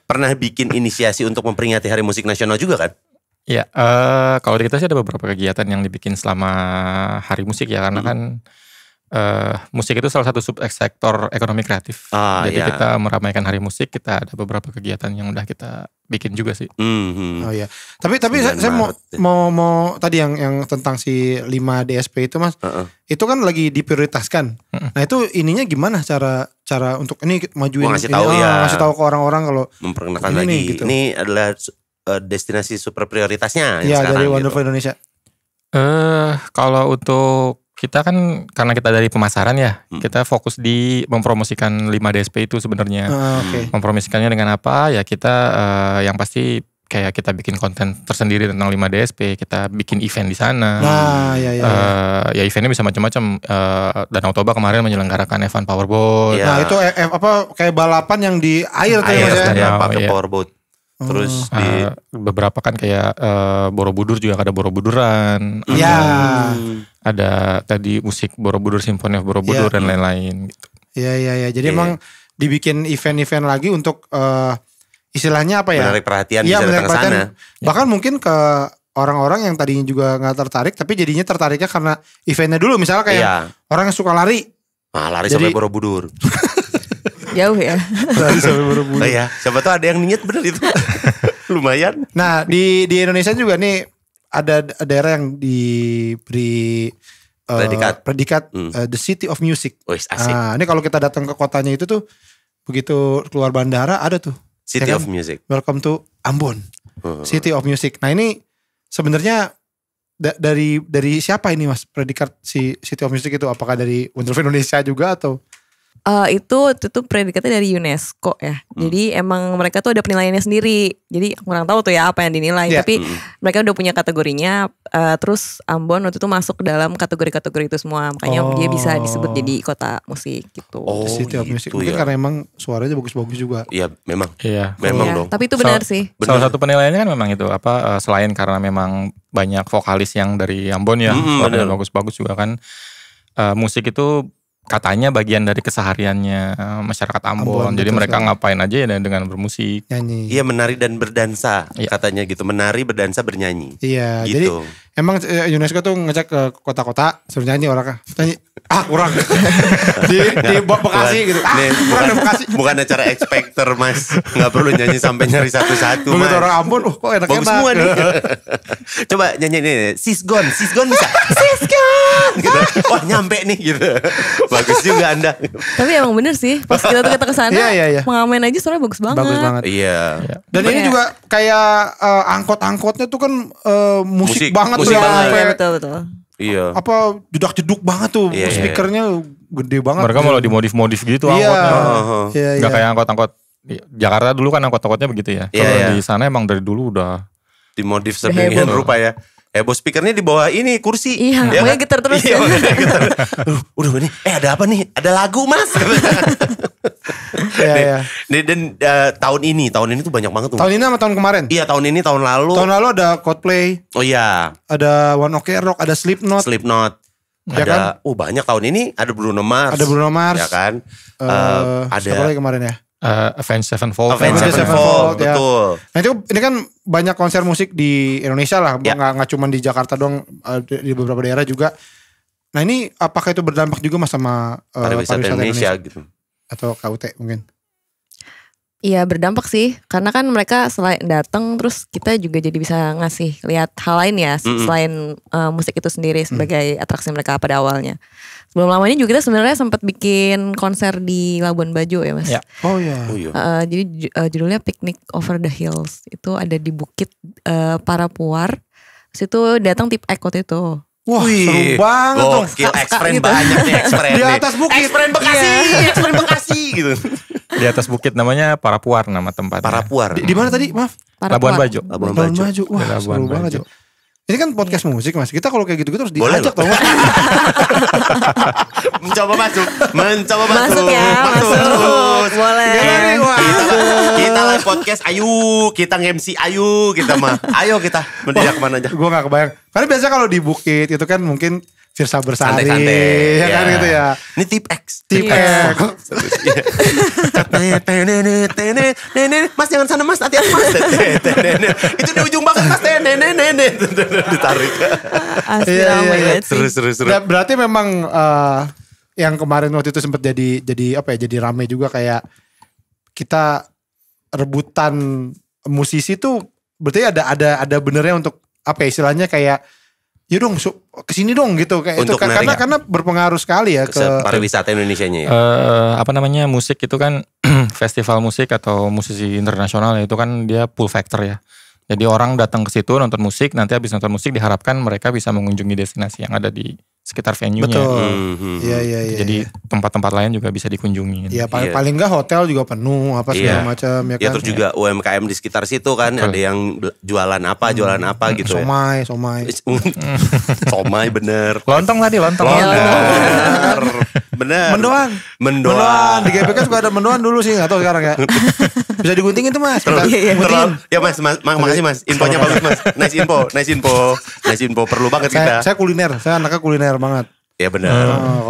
pernah bikin inisiasi untuk memperingati Hari Musik Nasional juga kan? Ya, kalau di kita sih ada beberapa kegiatan yang dibikin selama Hari Musik ya, karena kan musik itu salah satu subsektor ekonomi kreatif. Jadi kita meramaikan Hari Musik, kita ada beberapa kegiatan yang udah kita bikin juga sih. Oh iya. Tapi saya mau tadi yang tentang si 5 DSP itu Mas, itu kan lagi diprioritaskan. Nah itu ininya gimana cara untuk ini majuin, ngasih tahu ke orang-orang kalau memperkenalkan lagi. Gitu. Ini adalah destinasi super prioritasnya. Iya dari gitu. Wonderful Indonesia. Kalau untuk kita kan karena kita dari pemasaran ya, kita fokus di mempromosikan 5 DSP itu sebenarnya. Mempromosikannya dengan apa? Ya kita yang pasti kayak kita bikin konten tersendiri tentang 5 DSP, kita bikin event di sana. Ya eventnya bisa macam-macam. Danau Toba kemarin menyelenggarakan event powerboat. Nah itu kayak balapan yang di air tuh ya. Pakai powerboat. Terus di beberapa kan kayak Borobudur juga ada Borobuduran. Ada tadi musik Borobudur, Symphony of Borobudur dan lain-lain gitu. Iya. Jadi emang dibikin event-event lagi untuk istilahnya apa ya? Menarik perhatian bisa datang ke sana. Bahkan mungkin ke orang-orang yang tadinya juga gak tertarik, tapi jadinya tertariknya karena eventnya dulu. Misalnya kayak orang yang suka lari. Lari sampai Borobudur. Jauh ya. Lari sampai Borobudur. Iya, siapa tahu ada yang niat bener itu. Lumayan. Nah di Indonesia juga nih ada daerah yang diberi predikat the city of music. Asik. Nah ini kalau kita datang ke kotanya itu tuh begitu keluar bandara ada tuh City of Music. Welcome to Ambon. City of Music. Nah ini sebenarnya dari siapa ini Mas predikat si City of Music itu? Apakah dari Wonderful Indonesia juga atau? Itu predikatnya dari UNESCO ya. Jadi emang mereka tuh ada penilaiannya sendiri. Jadi kurang tahu tuh ya apa yang dinilai. Tapi mereka udah punya kategorinya. Terus Ambon waktu itu masuk ke dalam kategori-kategori itu semua. Makanya dia bisa disebut jadi kota musik gitu. City of Music. Mungkin karena emang suaranya bagus-bagus juga. Iya memang. Memang dong. Tapi itu benar sih. Salah satu penilaiannya kan memang itu selain karena memang banyak vokalis yang dari Ambon ya. Suaranya bagus-bagus juga kan. Musik itu katanya bagian dari kesehariannya masyarakat Ambon. Jadi mereka ngapain aja ya dengan bermusik. Nyanyi. Iya menari dan berdansa katanya gitu. Menari, berdansa, bernyanyi. Iya gitu. Jadi emang UNESCO tuh ngecek ke kota-kota suruh nyanyi orangnya. Nyanyi kurang. di Bekasi gitu. Bukan acara X-Factor Mas. Gak perlu nyanyi sampai nyari satu-satu Mas. Begitu orang Ambon kok enak-enak. Bagus semua nih. Coba nyanyi nih. Sisgon bisa. Sisgon gitu. Wah nyampe nih gitu. Bagus juga Anda. Tapi emang bener sih. Pas kita kesana pengamen aja suaranya bagus banget. Bagus banget. Iya. Dan ini juga kayak angkot-angkotnya tuh kan musik banget tuh. Iya betul. Iya. Apa jedak-jeduk banget tuh. Speakernya gede banget. Mereka malah dimodif-modif gitu angkotnya. Gak kayak angkot-angkot Jakarta dulu kan angkot-angkotnya begitu ya. Kalau di sana emang dari dulu udah dimodif sedemikian rupa ya. Heboh speakernya di bawah ini kursi. Iya makanya getar terus. Iya makanya getar. Udah ini ada apa nih? Ada lagu Mas. Dan tahun ini tuh banyak banget tuh. Tahun ini sama tahun kemarin? Iya tahun ini, tahun lalu. Tahun lalu ada Coldplay. Oh iya. Ada One Ok Rock, ada Slipknot. Ya ada kan? Banyak tahun ini ada Bruno Mars. Ya kan? Ada siapa lagi kemarin ya? Avenged Sevenfold. Betul. Nah itu ini kan banyak konser musik di Indonesia lah, nggak cuma di Jakarta dong, di beberapa daerah juga. Nah ini apakah itu berdampak juga Mas sama pariwisata Indonesia gitu? Atau KUT mungkin? Iya berdampak sih, karena kan mereka selain datang terus kita juga jadi bisa ngasih lihat hal lain ya selain musik itu sendiri sebagai atraksi mereka pada awalnya. Sebelum lama ini juga kita sebenarnya sempat bikin konser di Labuan Bajo ya Mas. Ya. Oh iya. Jadi judulnya Picnic Over the Hills. Itu ada di Bukit Parapuar. Terus itu datang Tip Ek waktu itu. Wah seru banget tuh. Gokil, X-Friend gitu. Banyak nih X-Friend. Di atas bukit. X-Friend Bekasi gitu. Di atas bukit namanya Parapuar nama tempatnya. Parapuar. Di mana tadi maaf? Labuan Bajo. Labuan Bajo. Wah seru banget ya. Ini kan podcast musik Mas. Kita kalau kayak gitu-gitu harus diajak tau Mas. Mencoba masuk. Masuk ya, masuk. Boleh. Kita live podcast, ayo. Kita nge-MC, ayo. Kita mah. Ayo kita. Mendidak kemana aja. Gue gak kebayang. Karena biasanya kalau di Bukit itu kan mungkin Firsa Bersari. Santai-santai. Ya kan gitu ya. Ini tip X. Mas jangan sana mas, hati-hati mas. Itu di ujung banget mas. Ditarik. Asli ramai banget sih. Terus. Berarti memang yang kemarin waktu itu sempat jadi apa ya? Jadi rame juga kayak kita rebutan musisi tuh berarti ada benernya untuk apa ya, istilahnya kayak ya dong kesini dong gitu kayak untuk itu karena berpengaruh sekali ya ke pariwisata Indonesianya ya. Apa namanya musik itu kan festival musik atau musisi internasional ya, itu kan dia pull factor ya. Jadi orang datang ke situ nonton musik, nanti habis nonton musik diharapkan mereka bisa mengunjungi destinasi yang ada di sekitar venue-nya. Betul. Iya. Jadi tempat-tempat lain juga bisa dikunjungi. Iya, paling enggak hotel juga penuh apa segala macam ya kan. Ya terus juga UMKM di sekitar situ kan. Betul. Ada yang jualan apa gitu somai. Somai bener. Lontong tadi, lontong. Bener. Mendoan. Di GBK suka ada mendoan dulu sih, enggak tahu sekarang ya. Bisa digunting itu Mas. Ya Mas, makasih Mas. Infonya bagus Mas. Nice info. Perlu banget kita. Saya kuliner, saya anaknya kuliner banget. Ya benar.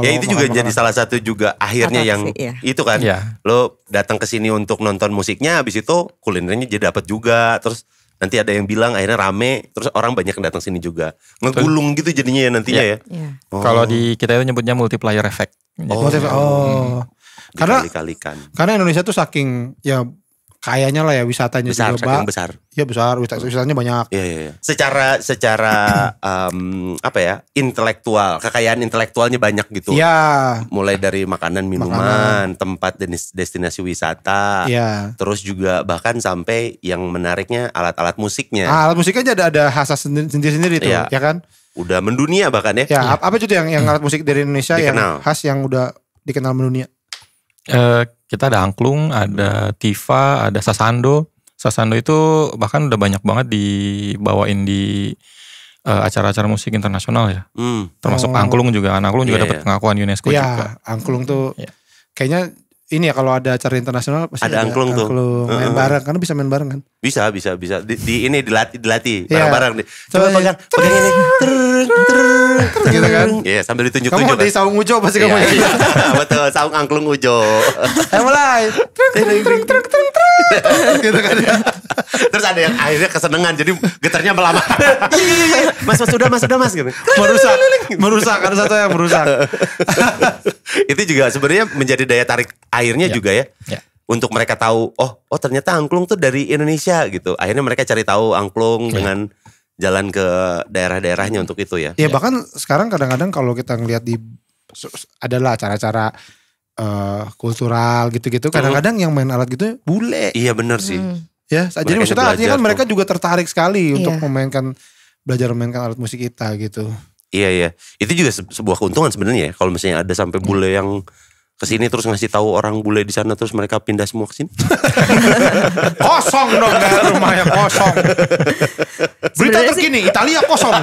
Ya itu juga jadi salah satu juga akhirnya yang itu kan. Lo datang ke sini untuk nonton musiknya, habis itu kulinernya jadi dapat juga. Terus nanti ada yang bilang akhirnya rame, terus orang banyak yang datang sini juga. Ngegulung gitu jadinya ya nantinya ya. Kalau di kita itu nyebutnya multiplier effect. Karena Indonesia tuh saking ya kayaknya lah ya wisatanya juga besar. Iya besar, wisatanya banyak. Iya. Secara apa ya, intelektual, kekayaan intelektualnya banyak gitu. Iya. Mulai dari makanan, minuman, tempat destinasi wisata. Iya. Terus juga bahkan sampai yang menariknya alat-alat musiknya. Alat musiknya aja ada khas sendiri-sendiri tuh, ya kan? Udah mendunia bahkan ya. Ya, apa itu yang alat musik dari Indonesia yang khas yang udah dikenal mendunia? Kita ada angklung, ada tifa, ada sasando. Sasando itu bahkan udah banyak banget dibawain di acara-acara musik internasional ya. Termasuk angklung juga. Angklung juga dapat pengakuan UNESCO juga. Angklung tuh kayaknya ini ya kalau ada acara internasional pasti ada angklung tuh. Main bareng, karena bisa main bareng kan? Bisa. Ini dilatih bareng-bareng. Coba pegang ini. Gitu kan? Iya, sambil ditunjuk-tunjuk. Kamu di saung ujo pasti kamu. Betul, saung angklung ujo. Ayo mulai. Gitu kan ya. Terus ada yang akhirnya kesenengan, jadi getarnya melama. Mas udah gitu. Merusak, ada satu yang merusak. Itu juga sebenarnya menjadi daya tarik airnya juga ya. Untuk mereka tahu, oh ternyata angklung tuh dari Indonesia gitu. Akhirnya mereka cari tahu angklung dengan jalan ke daerah-daerahnya untuk itu ya. Ya bahkan sekarang kadang-kadang kalau kita ngelihat adalah acara-acara kultural gitu-gitu, kadang-kadang yang main alat gitu bule. Iya benar sih. Ya, jadi maksudnya artinya kan mereka juga tertarik sekali untuk belajar memainkan alat musik kita gitu. Iya. Itu juga sebuah keuntungan sebenarnya ya. Kalau misalnya ada sampai bule yang kesini terus ngasih tahu orang bule di sana terus mereka pindah semua ke sini. Kosong dong rumahnya kosong. Berita terkini Italia kosong.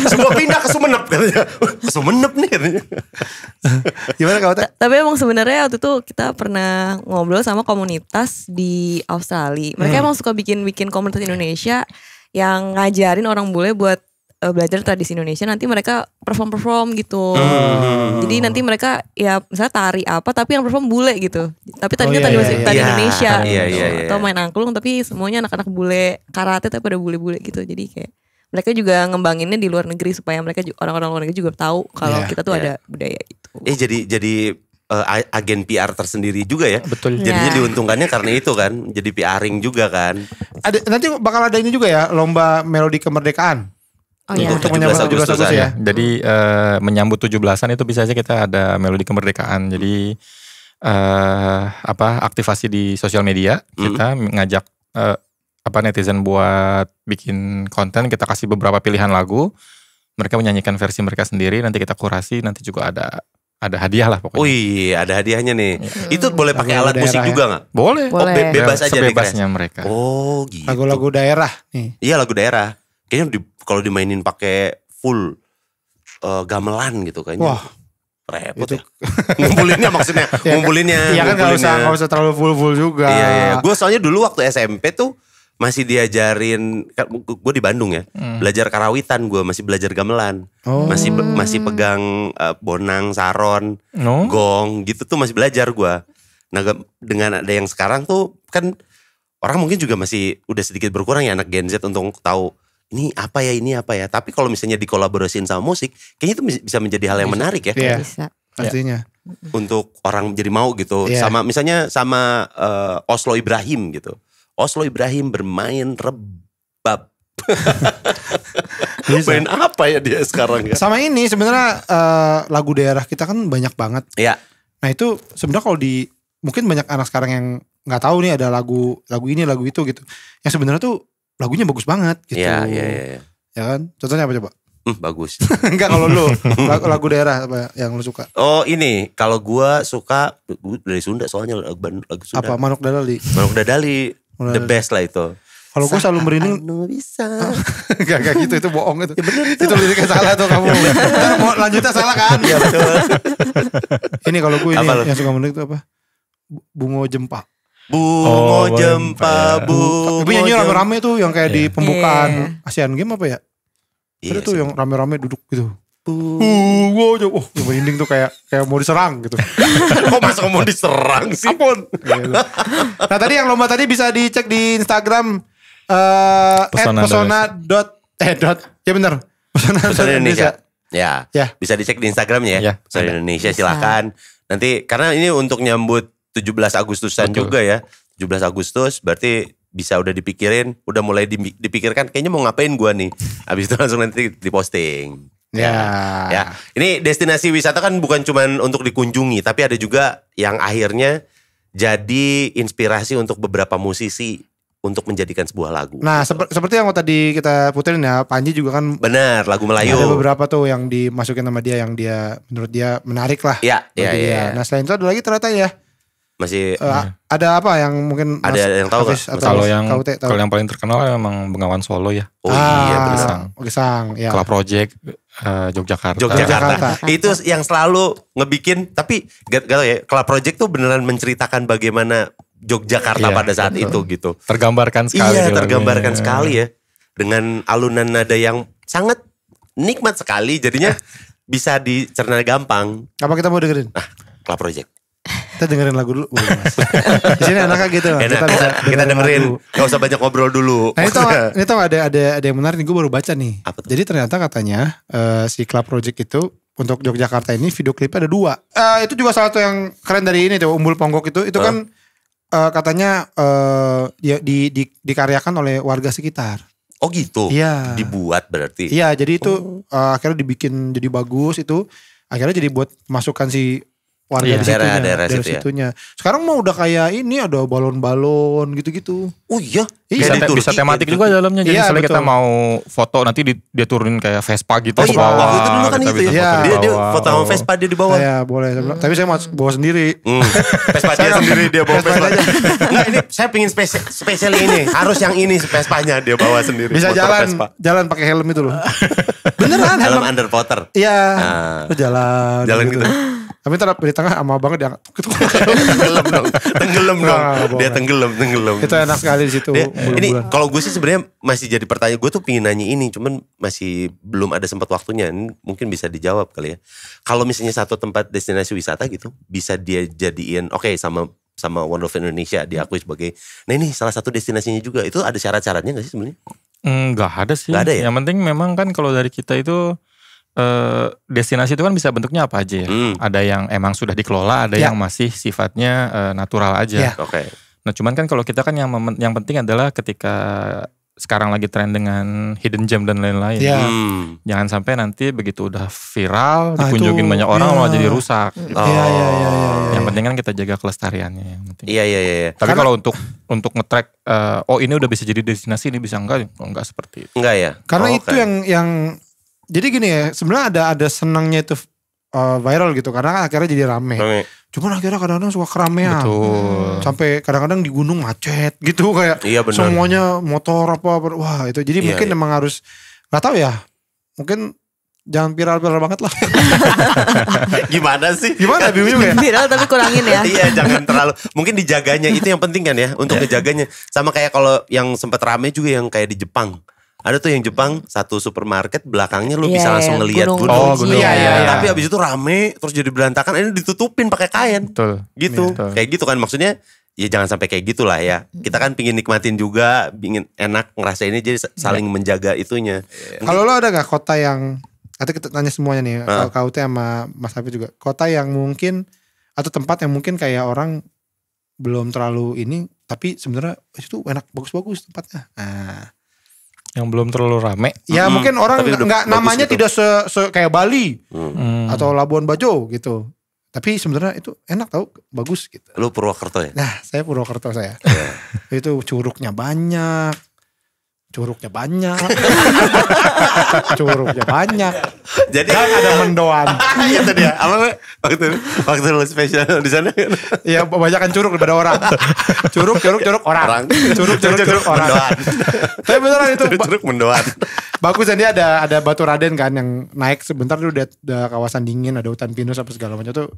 Semua pindah ke Sumenep katanya. Ke Sumenep nih katanya. Gimana kau? Tapi emang sebenarnya waktu itu kita pernah ngobrol sama komunitas di Australia. Mereka emang suka bikin komunitas Indonesia yang ngajarin orang bule buat belajar tradisi Indonesia, nanti mereka perform gitu. Jadi nanti mereka ya misalnya tari apa tapi yang perform bule gitu. Tapi tadinya tadi Indonesia. Atau main angklung tapi semuanya anak-anak bule, karate tapi ada bule-bule gitu. Jadi kayak mereka juga ngembanginnya di luar negeri supaya mereka orang-orang luar negeri juga tahu kalau kita tuh ada budaya itu. Jadi agen PR tersendiri juga ya. Betul. Jadinya diuntungkannya karena itu kan, jadi PRing juga kan. Nanti bakal ada ini juga ya, lomba melodi kemerdekaan. Untuk menyambut 17-an ya. Jadi menyambut 17-an itu bisa aja kita ada melodi kemerdekaan. Jadi aktivasi di sosial media, kita ngajak netizen buat bikin konten, kita kasih beberapa pilihan lagu. Mereka menyanyikan versi mereka sendiri, nanti kita kurasi, nanti juga ada hadiah lah pokoknya. Wih, ada hadiahnya nih. Itu boleh pakai alat musik juga gak? Boleh. Bebas aja sebebasnya mereka. Oh gitu. Lagu-lagu daerah nih. Iya lagu daerah. kayaknya kalau dimainin pakai full gamelan gitu kayaknya. Wah. Repot ya. Ngumpulinnya maksudnya. Ngumpulinnya. Iya kan gak usah terlalu full juga. Iya. Gue soalnya dulu waktu SMP tuh masih diajarin, gue di Bandung ya. Belajar karawitan gue, masih belajar gamelan. Masih pegang bonang, saron, gong gitu tuh masih belajar gue. Nah dengan ada yang sekarang tuh kan orang mungkin juga masih udah sedikit berkurang ya anak Gen Z untuk tahu ini apa ya. Tapi kalau misalnya dikolaborasiin sama musik, kayaknya itu bisa menjadi hal yang menarik ya. Iya, Bisa. pastinya. Untuk orang jadi mau gitu. Iya. Sama misalnya sama Oslo Ibrahim gitu. Oslo Ibrahim bermain rebab. Main apa ya dia sekarang ya? Sama ini sebenarnya lagu daerah kita kan banyak banget. Iya. Nah itu sebenarnya kalau mungkin banyak anak sekarang yang nggak tahu nih ada lagu ini lagu itu gitu. Yang sebenarnya tuh lagunya bagus banget gitu. Iya. Ya kan? Contohnya apa coba? Bagus. Enggak kalau lu lagu daerah apa yang lu suka? Oh ini kalau gua suka dari Sunda soalnya lagu Sunda. Apa Manuk Dadali? Manuk Dadali the best lah itu. Kalau gue selalu merinding. Bisa. Gak gitu itu bohong itu. Ya bener itu liriknya salah tuh kamu. Ntar mau lanjutnya salah kan? Iya betul. Ini kalau gue ini yang suka merinding itu apa? Bungo Jempa. Bungo Jempa, Tapi nyanyi rame-rame tuh yang kayak di pembukaan Asian Games apa ya? Ada tuh yang rame-rame duduk gitu. Bungo Jempa. Oh, yang merinding tuh kayak mau diserang gitu. Kok masa mau diserang sih? Ampun. Nah tadi yang lomba tadi bisa dicek di Instagram @pesona. Ya benar. Pesona Indonesia. Ya. Bisa dicek di Instagramnya ya. Pesona Indonesia silahkan. Nanti karena ini untuk nyambut 17 Agustusan juga ya. 17 Agustus berarti bisa udah dipikirin, udah mulai dipikirkan kayaknya mau ngapain gua nih. Habis itu langsung nanti diposting. Ya. Ini destinasi wisata kan bukan cuman untuk dikunjungi, tapi ada juga yang akhirnya jadi inspirasi untuk beberapa musisi untuk menjadikan sebuah lagu. Nah, seperti yang tadi kita puterin ya, Panji juga kan benar, lagu Melayu. Ada beberapa tuh yang dimasukin sama dia yang dia menurut dia menarik lah. Iya. Nah, selain itu ada lagi ternyata ya. Masih ada apa yang mungkin ada yang tahu nggak? Kalau yang paling terkenal memang Bengawan Solo ya. Oh iya, Gesang ya. Club Project Yogyakarta. Itu yang selalu ngebikin, tapi gak tau ya, Club Project tuh beneran menceritakan bagaimana Yogyakarta pada saat itu gitu. Tergambarkan sekali. Iya, tergambarkan sekali ya. Dengan alunan nada yang sangat nikmat sekali, jadinya bisa dicerna gampang. Apa kita mau dengerin? Club Project. Kita dengerin lagu dulu. Di sini enaknya gitu. Kita dengerin. Gak usah banyak ngobrol dulu. Nah ini tau ada yang menarik nih, gue baru baca nih. Jadi ternyata katanya si Club Project itu untuk Yogyakarta ini video klipnya ada 2. Itu juga salah satu yang keren dari ini tuh, Umbul Ponggok itu kan katanya dikaryakan oleh warga sekitar. Oh gitu? Iya. Dibuat berarti? Iya, jadi itu akhirnya dibikin jadi bagus itu. Akhirnya jadi buat masukkan si warga di situnya. Sekarang mah udah kayak ini ada balon-balon gitu-gitu. Oh iya? Bisa tematik juga dalamnya. Jadi misalnya kita mau foto nanti dia turunin kayak Vespa gitu. Oh iya, waktu itu dulu kan itu ya. Dia foto sama Vespa dia di bawah. Iya boleh. Tapi saya mau bawa sendiri. Vespa dia sendiri, dia bawa Vespa. Enggak, ini saya pengen spesial ini. Harus yang ini Vespanya dia bawa sendiri. Bisa jalan pakai helm itu loh. Beneran helm underwater. Iya. Jalan gitu. Tapi ntar di tengah ama banget dia tenggelam dong. Dia tenggelam. Itu enak sekali di situ. Ini kalau gue sih sebenarnya masih jadi pertanyaan, gue tuh pengen nanya ini, cuman masih belum ada sempat waktunya. Ini mungkin bisa dijawab kali ya. Kalau misalnya satu tempat destinasi wisata gitu, bisa dia jadiin sama Wonder of Indonesia diakui sebagai, nah ini salah satu destinasinya juga. Itu ada syarat-syaratnya nggak sih sebenarnya? Nggak ada sih. Nggak ada ya? Yang penting memang kan kalau dari kita itu destinasi itu kan bisa bentuknya apa aja ya. Ada yang emang sudah dikelola, ada yang masih sifatnya natural aja. Oke. Nah cuman kan kalau kita kan yang penting adalah ketika sekarang lagi tren dengan hidden gem dan lain-lain. Jangan sampai nanti begitu udah viral, dikunjungin banyak orang malah jadi rusak. Yang penting kan kita jaga kelestariannya yang penting. Iya. Tapi kalau untuk nge-track ini udah bisa jadi destinasi, ini bisa enggak seperti itu. Enggak ya. Karena itu yang jadi gini ya, sebenarnya ada senangnya itu viral gitu karena akhirnya jadi rame. Cuman akhirnya kadang-kadang suka keramaian. Betul. Sampai kadang-kadang di gunung macet gitu kayak semuanya motor apa. Wah itu jadi mungkin emang harus nggak tahu ya. Mungkin jangan viral-viral banget lah. Gimana sih? Gimana bingung ya? Viral tapi kurangin ya. Iya jangan terlalu. Mungkin dijaganya itu yang penting kan ya. Untuk ngejaganya. Sama kayak kalau yang sempat rame juga yang kayak di Jepang. Ada tuh yang Jepang satu supermarket belakangnya lu bisa langsung ngelihat gunung. Gunung. Tapi abis itu rame terus jadi berantakan. Ini ditutupin pakai kain. Betul. Gitu. Kayak gitu kan maksudnya. Ya jangan sampai kayak gitulah ya. Kita kan pingin nikmatin juga, pingin enak ngerasainnya jadi saling menjaga itunya. Kalau lo ada gak kota yang atau kita tanya semuanya nih, KUT sama Mas Hafiz juga. Kota yang mungkin atau tempat yang mungkin kayak orang belum terlalu ini, tapi sebenarnya itu enak, bagus-bagus tempatnya. Nah, yang belum terlalu rame. Ya mungkin orang nggak namanya gitu. Tidak kayak Bali atau Labuan Bajo gitu. Tapi sebenarnya itu enak tau, bagus gitu. Lu Purwokerto ya? Nah, saya Purwokerto saya. Itu curugnya banyak. Curugnya banyak. Jadi kan ada mendoan. Iya tadi ya. Apa waktu lu spesial di sana? Iya, kebanyakan curug daripada orang. Curug orang. Curug orang. Mendoan. Tapi beneran itu. Curug mendoan. Bagus, jadi ada Batu Raden kan yang naik sebentar dulu udah kawasan dingin, ada hutan pinus apa segala macam tuh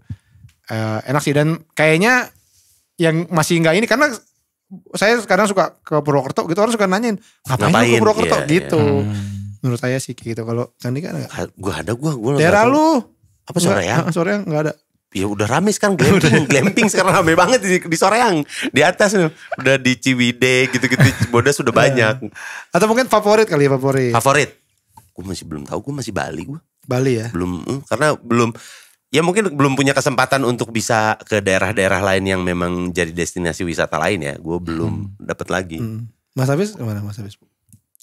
enak sih. Dan kayaknya yang masih enggak ini karena saya sekarang suka ke Purwokerto gitu, orang suka nanyain ngapain ke Purwokerto gitu. Menurut saya sih gitu. Kalau Candi kan enggak. Gue daerah lu apa Soreang? Soreang enggak ada. Ya udah rame sekarang glamping sekarang rame banget di Soreang. Di atas nih udah di Ciwidey gitu-gitu Cibodas sudah banyak. Atau mungkin favorit kali ya Favorit. Gue masih belum tahu, gue masih Bali gue. Bali ya? Belum karena belum ya mungkin belum punya kesempatan untuk bisa ke daerah-daerah lain yang memang jadi destinasi wisata lain ya. Gue belum dapat lagi. Mas Hafiz gimana Mas Hafiz?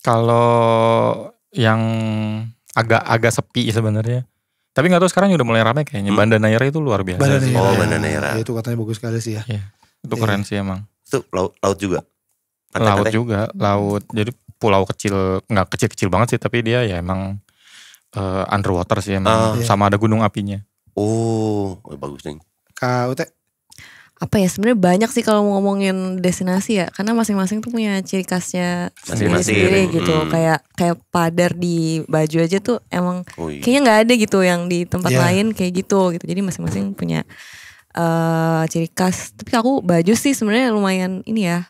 Kalau yang agak sepi sebenarnya. Tapi gak tahu sekarang udah mulai ramai kayaknya. Banda Neira itu luar biasa. Banda Neira. Ya, itu katanya bagus sekali sih ya. Itu keren sih emang. Itu laut juga. Laut. Jadi pulau kecil, gak kecil-kecil banget sih. Tapi dia ya emang underwater sih emang. Sama ada gunung apinya. Oh bagus nih. KUT? Apa ya sebenarnya banyak sih kalau mau ngomongin destinasi ya, karena masing-masing tuh punya ciri khasnya sendiri gitu. Kayak Padar di Bajo aja tuh emang kayaknya nggak ada gitu yang di tempat lain kayak gitu. Jadi masing-masing punya ciri khas. Tapi aku Bajo sih sebenarnya lumayan ini ya,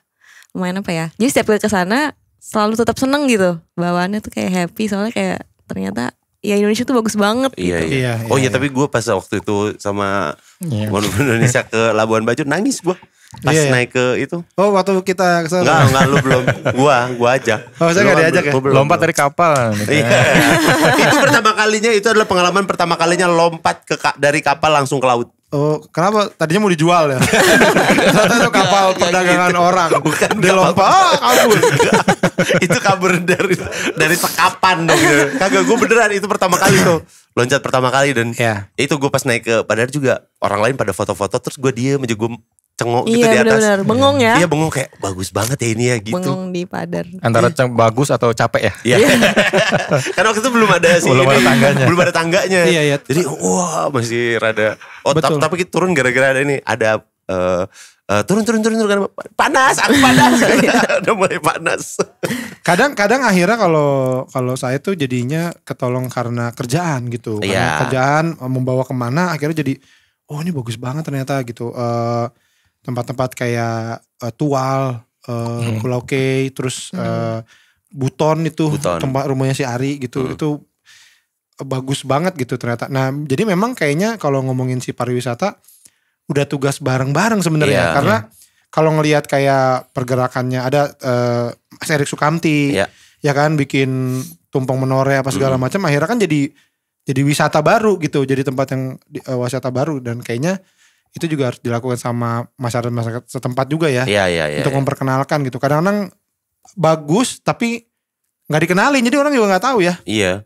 lumayan apa ya. Jadi setiap kali kesana selalu tetap seneng gitu. Bawaannya tuh kayak happy soalnya kayak ternyata ya Indonesia tuh bagus banget gitu. Iya. Tapi gue pas waktu itu sama Monumen Indonesia ke Labuan Bajo nangis gue. Pas naik ke itu. Oh waktu kita kesana. Enggak lu belum. Gua aja. Oh saya gak diajak ya? Lompat dari kapal. Itu pertama kalinya, itu adalah pengalaman pertama kalinya lompat dari kapal langsung ke laut. Oh kenapa? Tadinya mau dijual ya. Ternyata itu kapal perdagangan orang. Bukan dia lompat kabur. Itu kabur dari sekapan dong gitu. Kagak, gue beneran itu pertama kali tuh. Loncat pertama kali dan itu gue pas naik ke Padar juga orang lain pada foto-foto terus gue diem aja, gue cengok gitu di atas. Iya benar-benar bengong ya. Iya bengong kayak bagus banget ya ini ya gitu. Bengong di Padar. Antara bagus atau capek ya. Iya. Karena waktu itu belum ada belum ada tangganya. Iya. Jadi wah masih rada. Tapi kita turun gara-gara ada ini ada turun panas, aku panas. Udah mulai panas. Kadang akhirnya kalau saya tuh jadinya ketolong karena kerjaan gitu. Karena kerjaan membawa kemana akhirnya jadi ini bagus banget ternyata gitu. Tempat-tempat kayak Tual, Pulau K, terus Buton itu tempat rumahnya si Ari gitu. Itu bagus banget gitu ternyata. Nah jadi memang kayaknya kalau ngomongin si pariwisata udah tugas bareng-bareng sebenarnya. Karena kalau ngelihat kayak pergerakannya ada Mas Erik Sukamti ya kan bikin tumpeng menore apa segala macam, akhirnya kan jadi wisata baru gitu, jadi tempat yang wisata baru. Dan kayaknya itu juga harus dilakukan sama masyarakat setempat juga ya. Untuk memperkenalkan gitu. Kadang-kadang bagus tapi nggak dikenalin, jadi orang juga nggak tahu ya. Iya.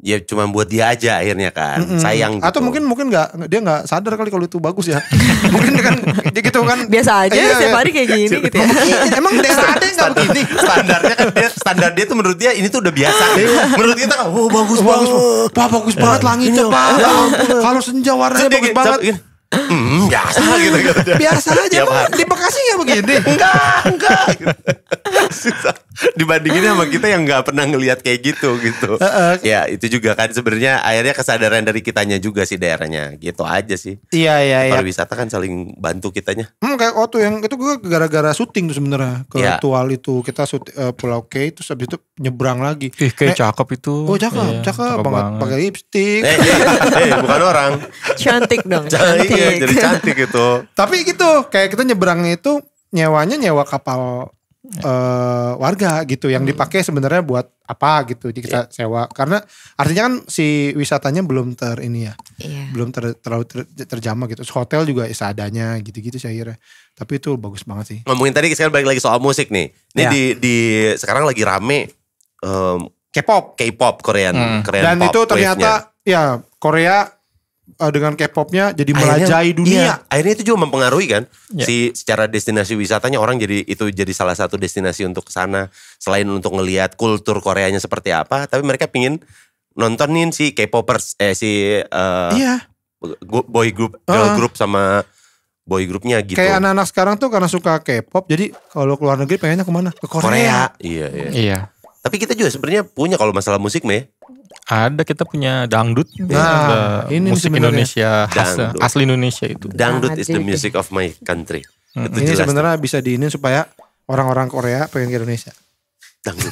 Ya cuma buat dia aja akhirnya kan. Sayang gitu. Atau mungkin dia nggak sadar kali kalau itu bagus ya. Mungkin kan dia gitu kan. Biasa aja setiap hari kayak gini gitu ya. Emang daerah ada yang nggak begini? Standar dia tuh menurut dia ini tuh udah biasa. Menurut kita kan bagus. Pak bagus banget langitnya Pak. Kalau senja warnanya bagus banget. Biasa gitu. Biasa aja Pak. Di Bekasi nggak begini? Enggak. Dibandingin sama kita yang nggak pernah ngelihat kayak gitu. Ya itu juga kan sebenarnya akhirnya kesadaran dari kitanya juga sih daerahnya. Gitu aja sih. Iya. Pariwisata kan saling bantu kitanya. Kayak waktu yang itu gue gara-gara syuting tuh sebenarnya ke Tual itu kita Pulau K terus habis itu nyebrang lagi. Kayak cakep itu. Oh cakep banget. Pakai lipstik. Bukan orang. Cantik dong. Iya, jadi cantik itu. Tapi gitu kayak kita nyebrangnya itu nyewa kapal warga gitu yang dipakai sebenarnya buat apa gitu jadi kita sewa karena artinya kan si wisatanya belum belum terlalu terjamah gitu. Hotel juga seadanya gitu-gitu sih akhirnya. Tapi itu bagus banget sih. Ngomongin tadi sekarang balik lagi soal musik nih. Ini di sekarang lagi rame K-pop Korean dan pop itu ternyata wave-nya. Korea dengan K-popnya jadi merajai dunia. Akhirnya itu juga mempengaruhi kan secara destinasi wisatanya orang jadi salah satu destinasi untuk kesana selain untuk ngelihat kultur Koreanya seperti apa, tapi mereka pingin nontonin si K-popers boy group, girl group sama boy groupnya gitu. Kayak anak-anak sekarang tuh karena suka K-pop jadi kalau keluar negeri pengennya kemana? Ke Korea. Iya. Tapi kita juga sebenarnya punya kalau masalah musik meh. Ada, kita punya dangdut. Ini musik Indonesia asli Indonesia itu. Dangdut is the music of my country. Ini sebenarnya bisa diinin supaya orang-orang Korea pengen ke Indonesia. Dangdut.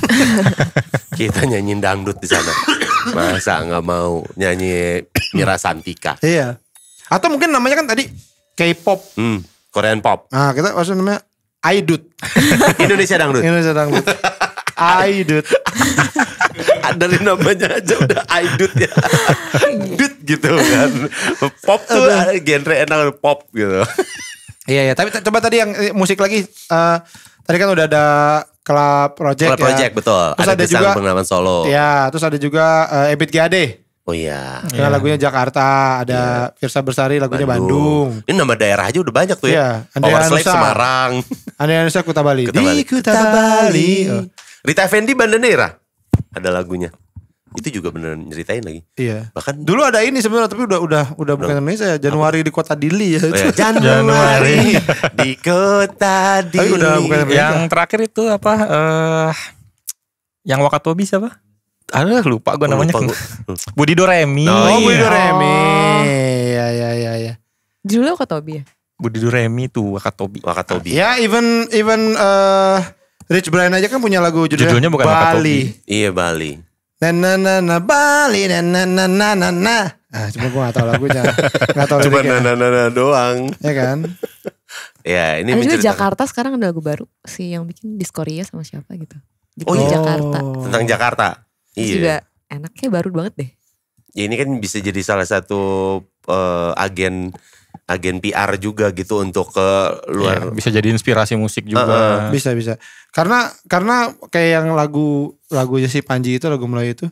Kita nyanyiin dangdut di sana. Masa nggak mau nyanyi Mira Santika? Iya. Atau mungkin namanya kan tadi K-pop. Korean pop. Nah kita maksudnya namanya Aidut. Indonesia dangdut. Aidut. Dari namanya aja udah Aidut ya. Dut gitu kan. Pop tuh genre enak pop gitu. Iya. Tapi coba tadi yang musik lagi. Tadi kan udah ada Club Project. Betul. Terus ada juga pengenalan solo. Ya, terus ada juga Ebit G.Ade. Oh iya. Dengan lagunya Jakarta, ada Firsa Bersari lagunya Bandung. Ini nama daerah aja udah banyak tuh ya. Andrea Power Slave Semarang. Andrea Nusa Kuta Bali. Di Kuta Bali. Rita Effendy Banda Neira. Ada lagunya. Itu juga beneran nyeritain lagi. Iya. Bahkan dulu ada ini sebenarnya tapi udah bukan Indonesia. Januari di Kota Dili ya. Januari di Kota Dili. Tapi udah bukan Indonesia. Yang terakhir itu apa? Yang Wakatobi siapa? Lupa gue namanya. Budi Doremi. Budi Doremi. Ya. Judulnya Wakatobi ya? Budi Doremi tuh Wakatobi. Ya even Rich Brian aja kan punya lagu judulnya bukan Bali. Wakatobi. Iya Bali. Na Bali na. Cuma gue gak tahu lagunya. Gak tahu cuma liriknya. na doang. Ya kan? Ya ini ada juga Jakarta sekarang ada lagu baru sih yang bikin Diskoria sama siapa gitu. Di Jakarta. Tentang Jakarta. Terus juga enaknya baru banget deh. Ya ini kan bisa jadi salah satu agen PR juga gitu untuk ke luar. Ya, bisa jadi inspirasi musik juga. Bisa. Karena kayak yang lagunya si Panji itu lagu Melayu itu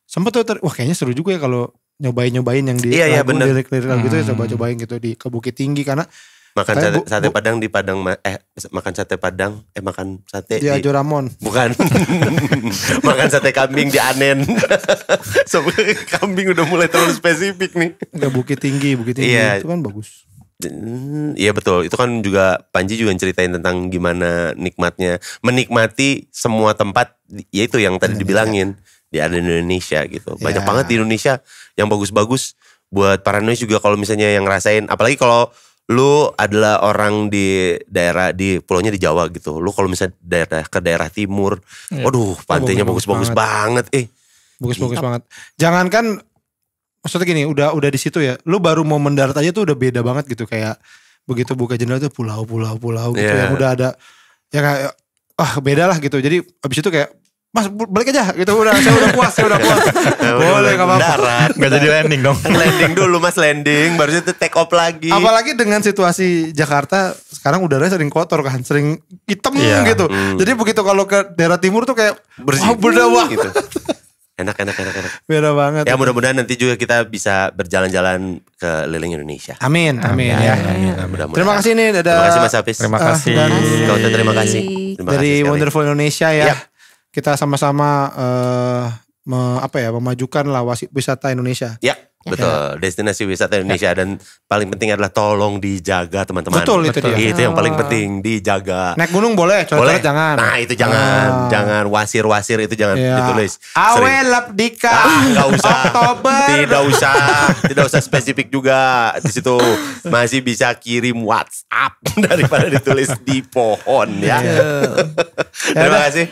sempet tuh wah kayaknya seru juga ya kalau nyobain yang di lirik lagu itu ya cobain gitu di ke Bukit Tinggi karena makan sate Padang di Padang makan sate Padang makan sate di Ajo Ramon. Bukan. Makan sate kambing di Anen. Kambing udah mulai terlalu spesifik nih. Enggak Bukit Tinggi itu kan bagus. Iya betul. Itu kan juga Panji juga ceritain tentang gimana nikmatnya menikmati semua tempat yaitu yang tadi dibilangin di Indonesia gitu. Banyak banget di Indonesia yang bagus-bagus buat para Indonesia juga kalau misalnya yang ngerasain apalagi kalau lu adalah orang di daerah di pulaunya di Jawa gitu. Lu kalau misalnya ke daerah timur, waduh pantainya bagus-bagus banget. Bagus-bagus banget. Jangankan maksudnya gini, udah di situ ya. Lu baru mau mendarat aja tuh udah beda banget gitu kayak begitu buka jendela tuh pulau gitu yang udah ada ya kayak beda lah gitu. Jadi abis itu kayak Mas balik aja gitu saya udah puas. Boleh gak apa-apa. Gak jadi landing dong. Landing dulu Mas landing baru itu take off lagi. Apalagi dengan situasi Jakarta sekarang udaranya sering kotor kan, sering hitam gitu. Jadi begitu kalau ke daerah timur tuh kayak bersih beda banget gitu. Enak. Beda banget. Ya mudah-mudahan nanti juga kita bisa berjalan-jalan ke liling Indonesia. Amin. Terima kasih nih. Terima kasih Mas Hafiz. Terima kasih. Terima kasih. Dari Wonderful Indonesia ya. Kita sama-sama memajukan lah wisata Indonesia. Ya. Betul, destinasi wisata Indonesia dan paling penting adalah tolong dijaga teman-teman. Betul itu dia. Itu yang paling penting, dijaga. Naik gunung boleh, coret-coret jangan. Nah itu jangan wasir-wasir itu jangan ditulis. Awelap Dika. Enggak usah. Oktober. Tidak usah spesifik juga. Di situ masih bisa kirim WhatsApp daripada ditulis di pohon ya. Terima kasih.